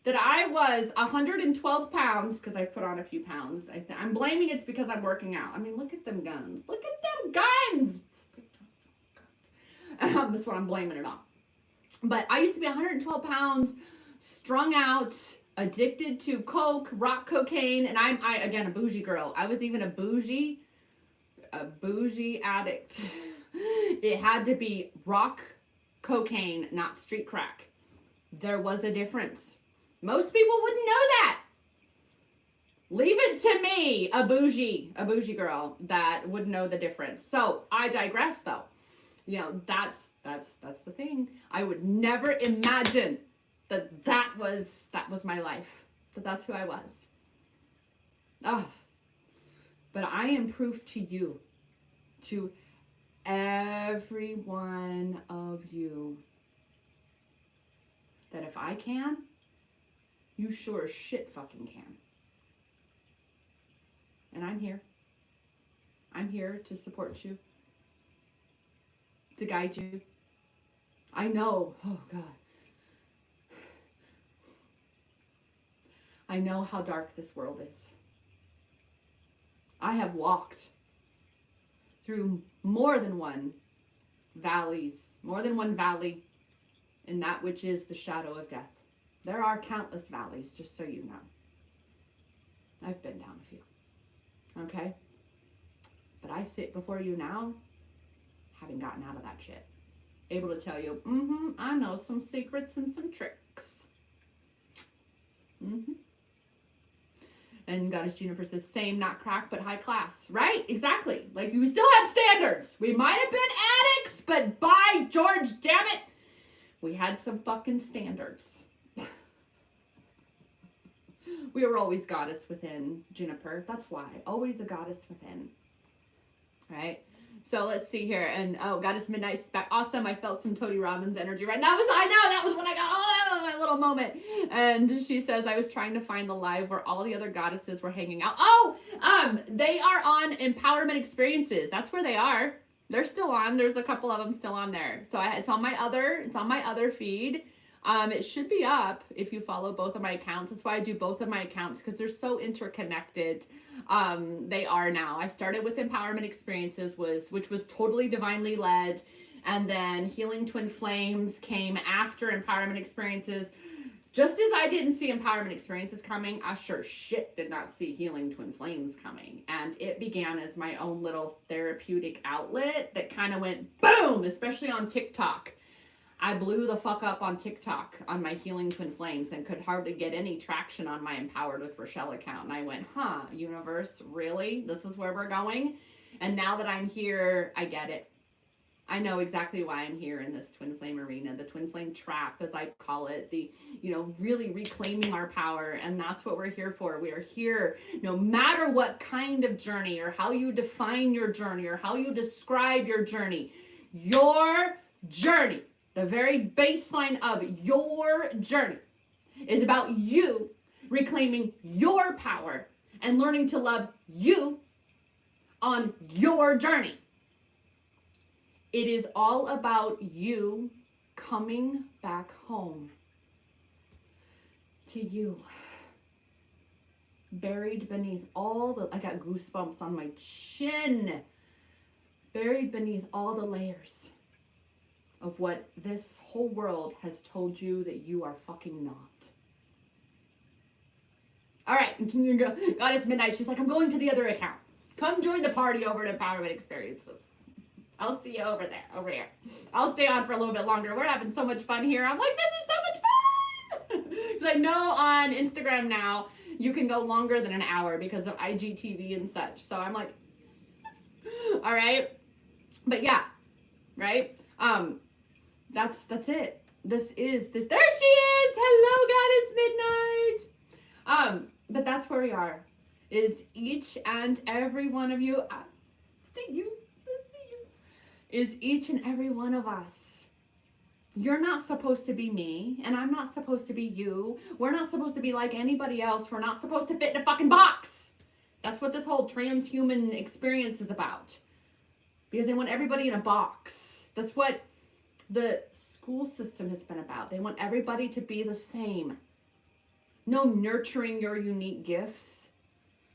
that I was 112 pounds, because I put on a few pounds. I'm blaming it's because I'm working out. I mean, look at them guns. Look at them guns. That's what I'm blaming it on. But I used to be 112 pounds, strung out, addicted to coke, rock cocaine, and I'm again, a bougie girl. I was even a bougie addict. It had to be rock cocaine, not street crack. There was a difference. Most people wouldn't know that. Leave it to me, a bougie girl that would know the difference. So I digress, though. You know, that's the thing. I would never imagine that was my life. That's who I was. Oh, but I am proof to you, to every one of you, that if I can, you sure as shit fucking can. And I'm here. I'm here to support you, to guide you. I know, oh God. I know how dark this world is. I have walked through more than one valley, in that which is the shadow of death. There are countless valleys, just so you know. I've been down a few. Okay? But I sit before you now, having gotten out of that shit. Able to tell you, I know some secrets and some tricks. And Goddess Juniper says, same, not crack, but high class. Right? Exactly. Like, we still had standards. We might have been addicts, but by George, damn it, we had some fucking standards. We were always goddess within, Juniper. That's why. Always a goddess within. Right? So let's see here. And Goddess Midnight, she's back. Awesome. I felt some Tony Robbins energy, right? That was when I got my little moment. And she says, I was trying to find the live where all the other goddesses were hanging out. They are on Empowerment Experiences. That's where they are. They're still on. There's a couple of them still on there. So it's on my other feed. It should be up if you follow both of my accounts. That's why I do both of my accounts, because they're so interconnected. They are now. I started with Empowerment Experiences, which was totally divinely led. And then Healing Twin Flames came after Empowerment Experiences. Just as I didn't see Empowerment Experiences coming, I sure shit did not see Healing Twin Flames coming. And it began as my own little therapeutic outlet that kind of went boom, especially on TikTok. I blew the fuck up on TikTok on my Healing Twin Flames and could hardly get any traction on my Empowered with Rochelle account. And I went, universe, really? This is where we're going? And now that I'm here, I get it. I know exactly why I'm here in this twin flame arena, the twin flame trap, as I call it, the, really reclaiming our power. And that's what we're here for. We are here no matter what kind of journey or how you define your journey or how you describe your journey, the very baseline of your journey is about you reclaiming your power and learning to love you on your journey. It is all about you coming back home to you. Buried beneath I got goosebumps on my chin. Buried beneath all the layers of what this whole world has told you that you are fucking not. All right, Goddess Midnight, she's like, I'm going to the other account. Come join the party over at Empowerment Experiences. I'll see you over here. I'll stay on for a little bit longer. We're having so much fun here. I'm like, this is so much fun. Because I know on Instagram now, you can go longer than an hour because of IGTV and such. So I'm like, all right. But yeah, right? That's it. There she is. Hello, Goddess Midnight. But that's where we are. Is each and every one of you. Is each and every one of us. You're not supposed to be me, and I'm not supposed to be you. We're not supposed to be like anybody else. We're not supposed to fit in a fucking box. That's what this whole transhuman experience is about. Because they want everybody in a box. That's what the school system has been about. They want everybody to be the same. No nurturing your unique gifts.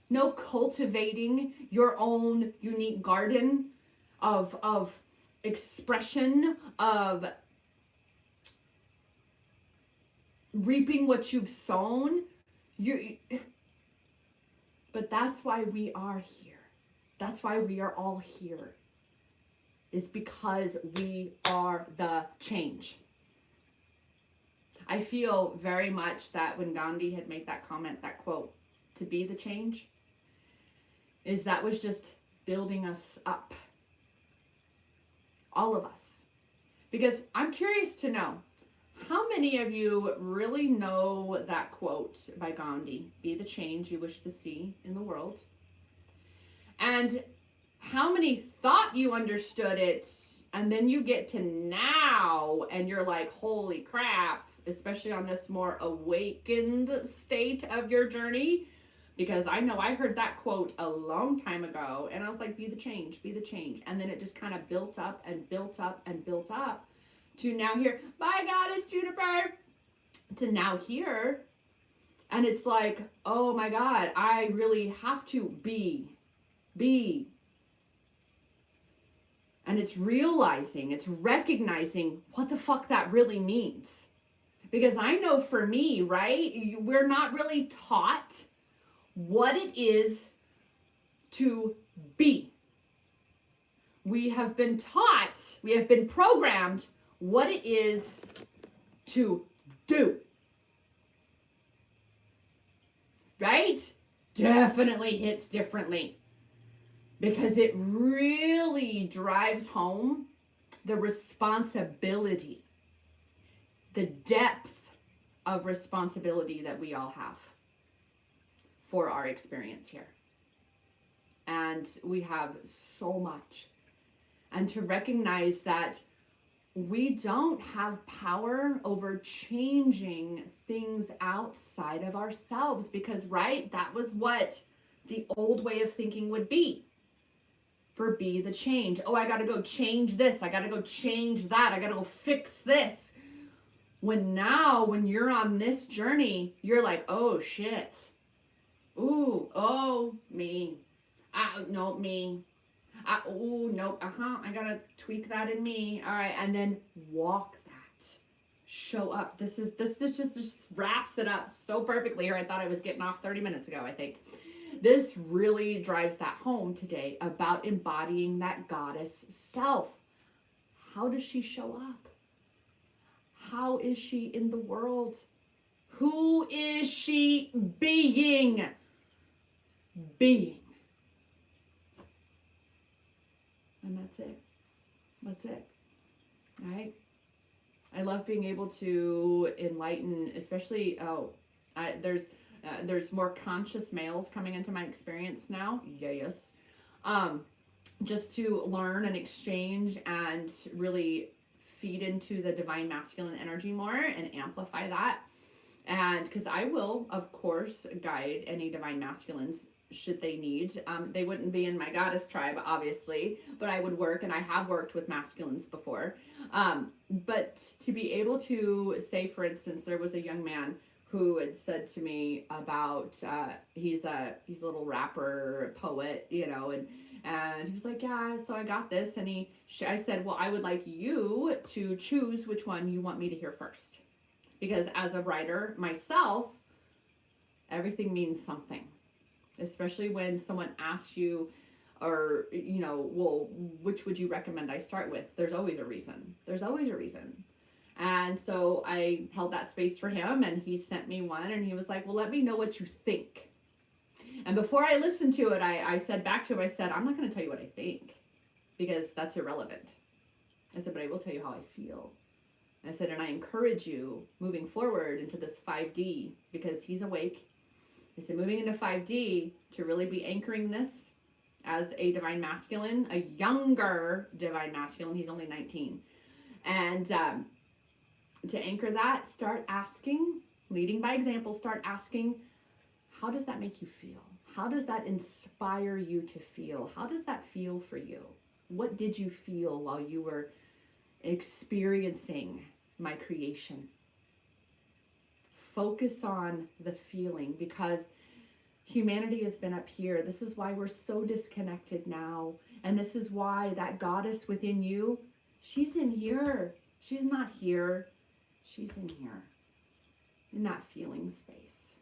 No cultivating your own unique garden of expression, of reaping what you've sown. But that's why we are here. That's why we are all here. Is because we are the change. I feel very much that when Gandhi had made that comment, that quote, to be the change, that was just building us up. All of us. Because I'm curious to know, how many of you really know that quote by Gandhi, be the change you wish to see in the world? And how many thought you understood it, and then you get to now, and you're like, holy crap, especially on this more awakened state of your journey? Because I know I heard that quote a long time ago, and I was like, be the change, be the change. And then it just kind of built up and built up and built up to now here, bye Goddess Juniper, to now here. And it's like, oh my God, I really have to be. And it's realizing, it's recognizing what the fuck that really means. Because I know for me, right, we're not really taught what it is to be. We have been taught, we have been programmed what it is to do. Right? Definitely hits differently. Because it really drives home the responsibility, the depth of responsibility that we all have for our experience here. And we have so much. And to recognize that we don't have power over changing things outside of ourselves, because, right, that was what the old way of thinking would be. For be the change. Oh, I got to go change this. I got to go change that. I got to go fix this. When you're on this journey, you're like, oh shit. Ooh, oh, me. No, me. Oh, no, I got to tweak that in me. All right. And then walk that. Show up. This just wraps it up so perfectly here. I thought I was getting off 30 minutes ago, I think. This really drives that home today about embodying that goddess self. How does she show up? How is she in the world? Who is she being? Being. And that's it. That's it. All right? I love being able to enlighten, especially, there's more conscious males coming into my experience now. Yes. Just to learn and exchange and really feed into the divine masculine energy more and amplify that. And because I will, of course, guide any divine masculines should they need. They wouldn't be in my goddess tribe, obviously, but I would work, and I have worked with masculines before. But to be able to say, for instance, there was a young man who had said to me about, he's a little rapper, poet, and he was like, yeah, so I got this. And I said, well, I would like you to choose which one you want me to hear first. Because as a writer myself, everything means something. Especially when someone asks you, or, well, which would you recommend I start with? There's always a reason. There's always a reason. And so I held that space for him, and he sent me one, and he was like, well, let me know what you think. And before I listened to it, I said back to him, I said, I'm not going to tell you what I think, because that's irrelevant. I said, but I will tell you how I feel. And I said, and I encourage you moving forward into this 5D, because he's awake. I said, moving into 5D to really be anchoring this as a divine masculine, a younger divine masculine. He's only 19. And to anchor that, start asking, leading by example, start asking, how does that make you feel? How does that inspire you to feel? How does that feel for you? What did you feel while you were experiencing my creation? Focus on the feeling, because humanity has been up here. This is why we're so disconnected now. And this is why that goddess within you, she's in here. She's not here. She's in here, in that feeling space.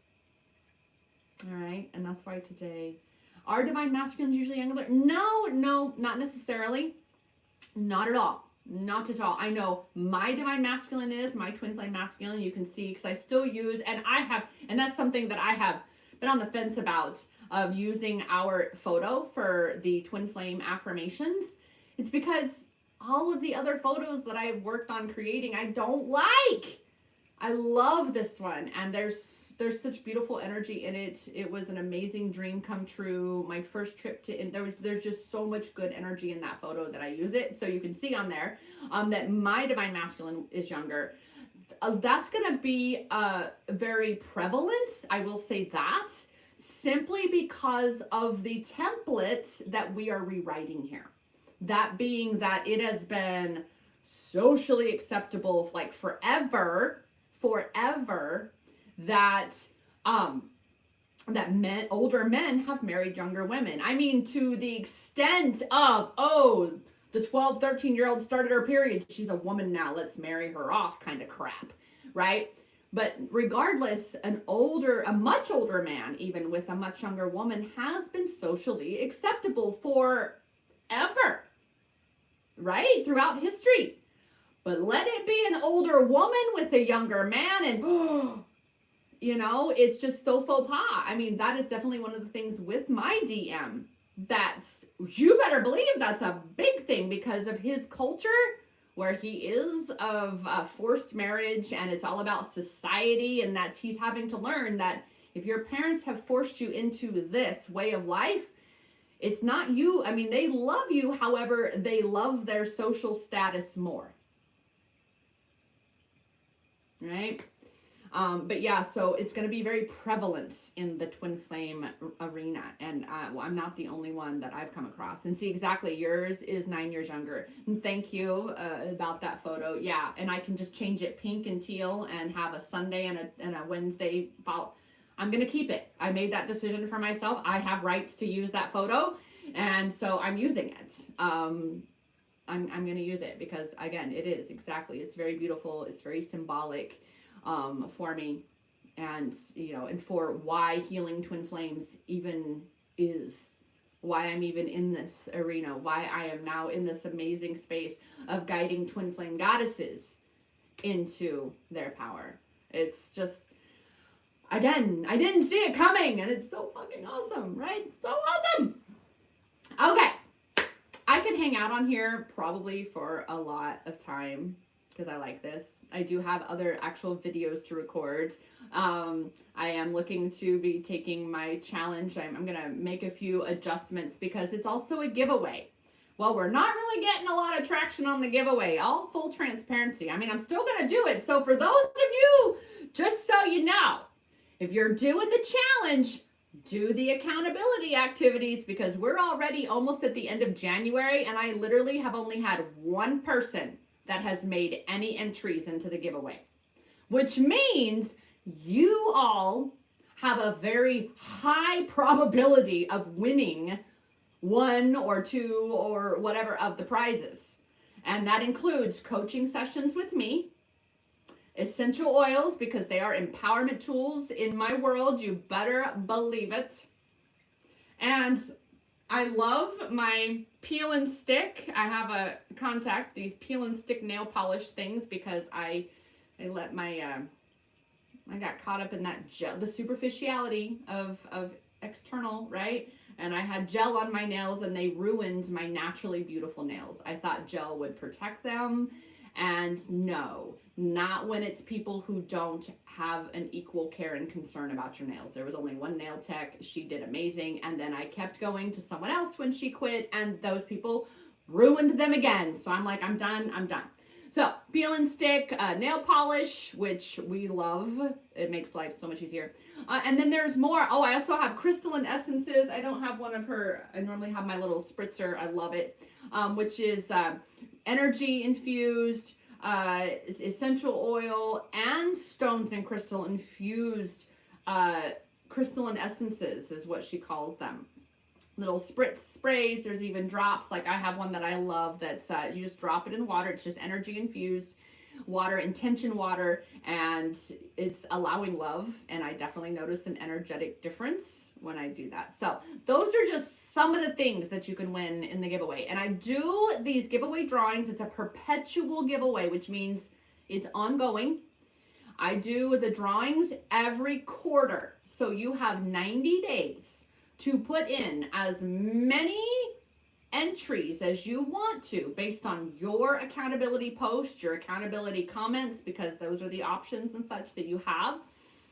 All right. And that's why today, are divine masculines usually younger? No, not necessarily. Not at all. Not at all. I know my divine masculine is, my twin flame masculine, you can see, because I still use, and that's something that I have been on the fence about, of using our photo for the twin flame affirmations. It's because all of the other photos that I've worked on creating, I don't like. I love this one, and there's such beautiful energy in it. It was an amazing dream come true. My first trip to, there's just so much good energy in that photo that I use it. So you can see on there that my divine masculine is younger. That's going to be very prevalent. I will say that, simply because of the template that we are rewriting here. That being that it has been socially acceptable, like forever, that older men have married younger women. I mean, to the extent of, the 12, 13-year-old started her period. She's a woman now. Let's marry her off kind of crap, right? But regardless, a much older man, even with a much younger woman, has been socially acceptable forever, right? Throughout history. But let it be an older woman with a younger man and, it's just so faux pas. I mean, that is definitely one of the things with my DM. You better believe that's a big thing because of his culture where he is of forced marriage, and it's all about society, and he's having to learn that if your parents have forced you into this way of life, it's not you. I mean, they love you, however, they love their social status more. Right? But yeah, so it's going to be very prevalent in the twin flame arena. And I'm not the only one that I've come across. And see, exactly, yours is 9 years younger. And thank you about that photo. Yeah, and I can just change it pink and teal and have a Sunday and a Wednesday follow. I'm going to keep it. I made that decision for myself. I have rights to use that photo. And so I'm using it. I'm going to use it because, again, it is exactly. It's very beautiful. It's very symbolic for me, and and for why healing twin flames even is, why I'm even in this arena, why I am now in this amazing space of guiding twin flame goddesses into their power. It's just, again, I didn't see it coming, and it's so fucking awesome, right? It's so awesome. Okay, I could hang out on here probably for a lot of time because I like this. I do have other actual videos to record. I am looking to be taking my challenge. I'm going to make a few adjustments because it's also a giveaway. Well, we're not really getting a lot of traction on the giveaway. All full transparency. I mean, I'm still going to do it. So for those of you, just so you know, if you're doing the challenge, do the accountability activities because we're already almost at the end of January and I literally have only had one person that has made any entries into the giveaway, which means you all have a very high probability of winning one or two or whatever of the prizes. And that includes coaching sessions with me, essential oils, because they are empowerment tools in my world. You better believe it. And I love my peel and stick. I have a contact, these peel and stick nail polish things because I let my, I got caught up in that gel, the superficiality of external, right? And I had gel on my nails and they ruined my naturally beautiful nails. I thought gel would protect them. And no, not when it's people who don't have an equal care and concern about your nails. There was only one nail tech. She did amazing. And then I kept going to someone else when she quit and those people ruined them again. So I'm like, I'm done. So peel and stick, nail polish, which we love. It makes life so much easier. And then there's more. Oh, I also have Crystalline Essences. I don't have one of her. I normally have my little spritzer. I love it. Which is energy infused, essential oil, and stones and crystal infused crystalline essences is what she calls them. Little spritz sprays. There's even drops. Like I have one that I love that's you just drop it in water. It's just energy infused water, intention water, and it's allowing love. And I definitely notice an energetic difference when I do that. So those are just some of the things that you can win in the giveaway. And I do these giveaway drawings. It's a perpetual giveaway, which means it's ongoing. I do the drawings every quarter. So you have 90 days to put in as many entries as you want to based on your accountability post, your accountability comments, because those are the options and such that you have.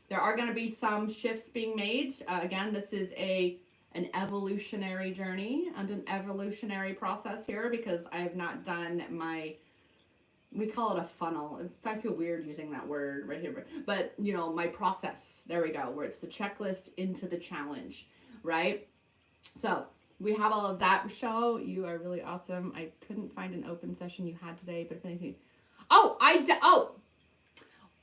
There are going to be some shifts being made. Again, this is an evolutionary journey and an evolutionary process here because I have not done we call it a funnel. I feel weird using that word right here, but my process, there we go, where it's the checklist into the challenge, right? So we have all of that. Michelle, you are really awesome. I couldn't find an open session you had today, but if anything,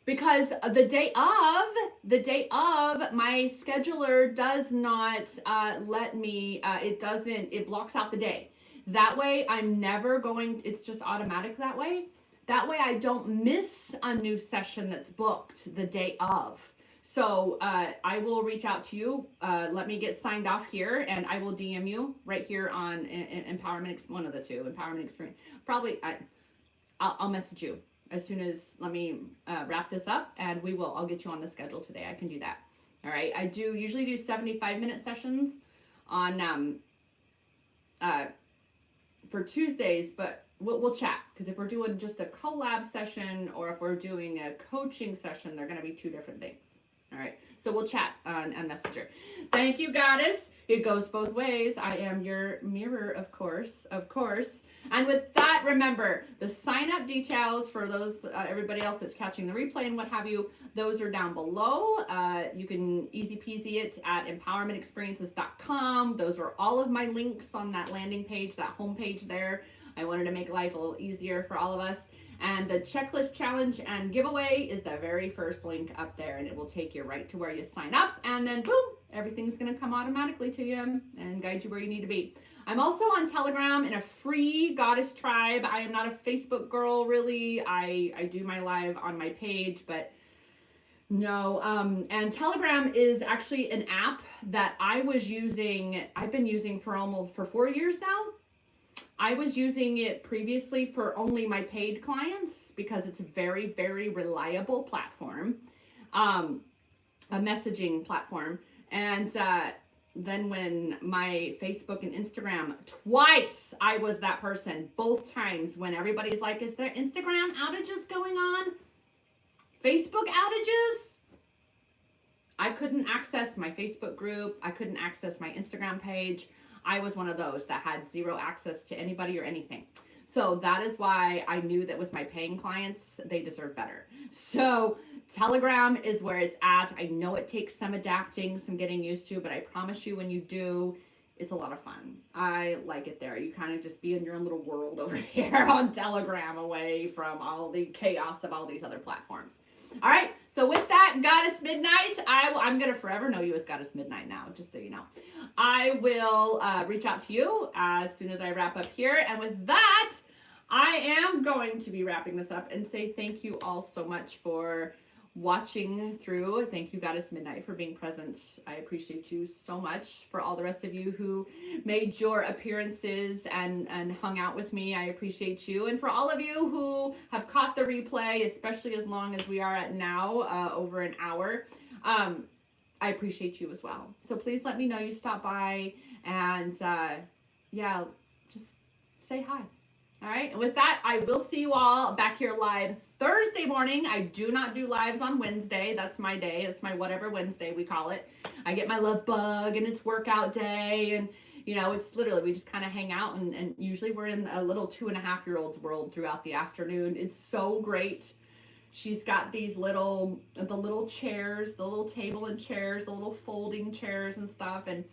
because the day of my scheduler does not let me, it blocks out the day. That way I'm never going, it's just automatic that way. That way I don't miss a new session that's booked the day of. So I will reach out to you. Let me get signed off here, and I will DM you right here on Empowerment, one of the two, Empowerment Experience. Probably, I'll message you as soon as, let me wrap this up, and I'll get you on the schedule today. I can do that. All right. I usually do 75-minute sessions on for Tuesdays, but we'll chat, because if we're doing just a collab session or if we're doing a coaching session, they're going to be two different things. All right, so we'll chat on Messenger. Thank you, Goddess. It goes both ways. I am your mirror, of course, of course. And with that, remember, the sign-up details for those, everybody else that's catching the replay and what have you, those are down below. You can easy peasy it at empowermentexperiences.com. Those are all of my links on that landing page, that homepage there. I wanted to make life a little easier for all of us. And the checklist challenge and giveaway is the very first link up there, and it will take you right to where you sign up, and then boom, everything's going to come automatically to you and guide you where you need to be. I'm also on Telegram in a free Goddess tribe. I am not a Facebook girl, really. I do my live on my page, but no. And Telegram is actually an app that I've been using for 4 years now. I was using it previously for only my paid clients because it's a very, very reliable platform, a messaging platform. And then when my Facebook and Instagram, twice I was that person, both times when everybody's like, is there Instagram outages going on? Facebook outages? I couldn't access my Facebook group. I couldn't access my Instagram page. I was one of those that had zero access to anybody or anything. So that is why I knew that with my paying clients, they deserve better. So Telegram is where it's at. I know it takes some adapting, some getting used to, but I promise you when you do, it's a lot of fun. I like it there. You kind of just be in your own little world over here on Telegram, away from all the chaos of all these other platforms. All right, so with that, Goddess Midnight, I'm going to forever know you as Goddess Midnight now, just so you know. I will reach out to you as soon as I wrap up here. And with that, I am going to be wrapping this up and say thank you all so much for watching through. Thank you, Goddess Midnight, for being present. I appreciate you so much. For all the rest of you who made your appearances and hung out with me, I appreciate you. And for all of you who have caught the replay, especially as long as we are at now, over an hour, I appreciate you as well. So please let me know you stopped by, and yeah, just say hi. All right, and with that, I will see you all back here live Thursday morning. I do not do lives on Wednesday. That's my day. It's my whatever Wednesday we call it. I get my love bug, and it's workout day, and you know, it's literally, we just kind of hang out, and usually we're in a little 2.5-year-old's world throughout the afternoon. It's so great. She's got these the little chairs, the little table and chairs, the little folding chairs and stuff, and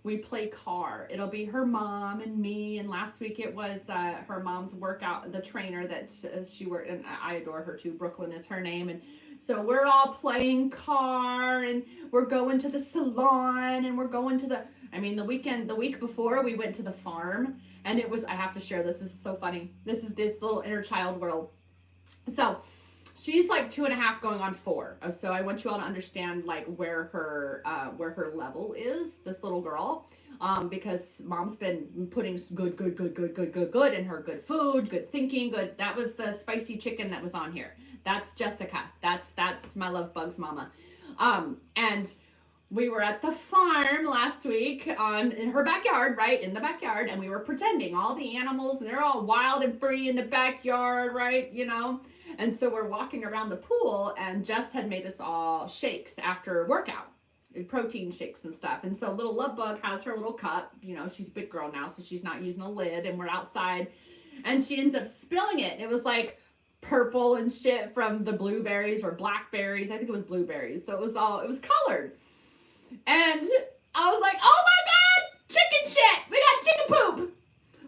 we play car. It'll be her mom and me, and last week it was her mom's workout, the trainer that she worked, and I adore her too. Brooklyn is her name, and so we're all playing car, and we're going to the salon, and we're going to the week before we went to the farm, and it was, I have to share this is so funny. This is this little inner child world. So she's like 2.5 going on 4. So I want you all to understand like where her level is, this little girl, because mom's been putting good in her, good food, good thinking, good. That was the spicy chicken that was on here. That's Jessica. That's my love bug's mama. And we were at the farm last week in her backyard, right? In the backyard. And we were pretending all the animals, and they're all wild and free in the backyard, right? You know? And so we're walking around the pool, and Jess had made us all shakes after workout, protein shakes and stuff. And so little Love Bug has her little cup. You know, she's a big girl now, so she's not using a lid, and we're outside, and she ends up spilling it. It was like purple and shit from the blueberries or blackberries. I think it was blueberries. So it was colored. And I was like, oh my God, chicken shit. We got chicken poop.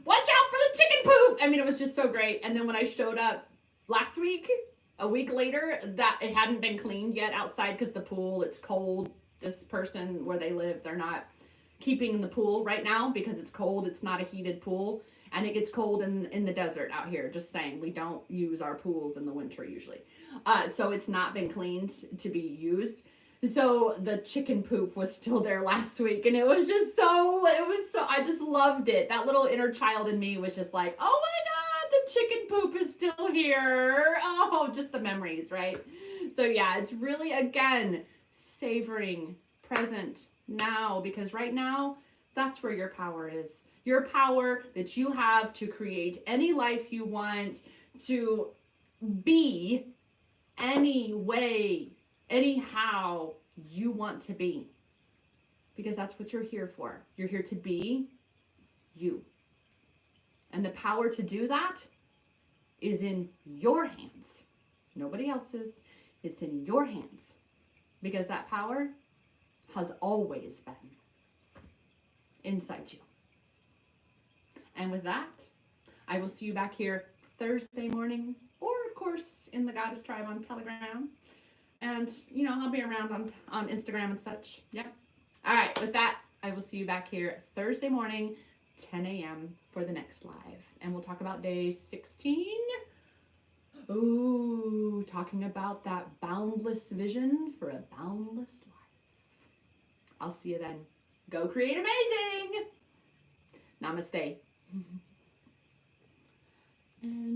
Watch out for the chicken poop. I mean, it was just so great. And then when I showed up last week, a week later, that it hadn't been cleaned yet outside because the pool, it's cold. This person where they live, they're not keeping the pool right now because it's cold. It's not a heated pool. And it gets cold in the desert out here. Just saying, we don't use our pools in the winter usually. So it's not been cleaned to be used. So the chicken poop was still there last week, and it was so, I just loved it. That little inner child in me was just like, oh my God, the chicken poop is still here. Oh, just the memories, right? So yeah, it's really, again, savoring present now, because right now, that's where your power is. Your power that you have to create any life you want, to be any way, anyhow you want to be. Because that's what you're here for. You're here to be you. And the power to do that is in your hands. Nobody else's. It's in your hands. Because that power has always been inside you. And with that, I will see you back here Thursday morning, or of course in the Goddess Tribe on Telegram. And, I'll be around on Instagram and such. Yep. All right, with that, I will see you back here Thursday morning, 10 a.m. for the next live. And we'll talk about day 16. Ooh, talking about that boundless vision for a boundless life. I'll see you then. Go create amazing! Namaste. And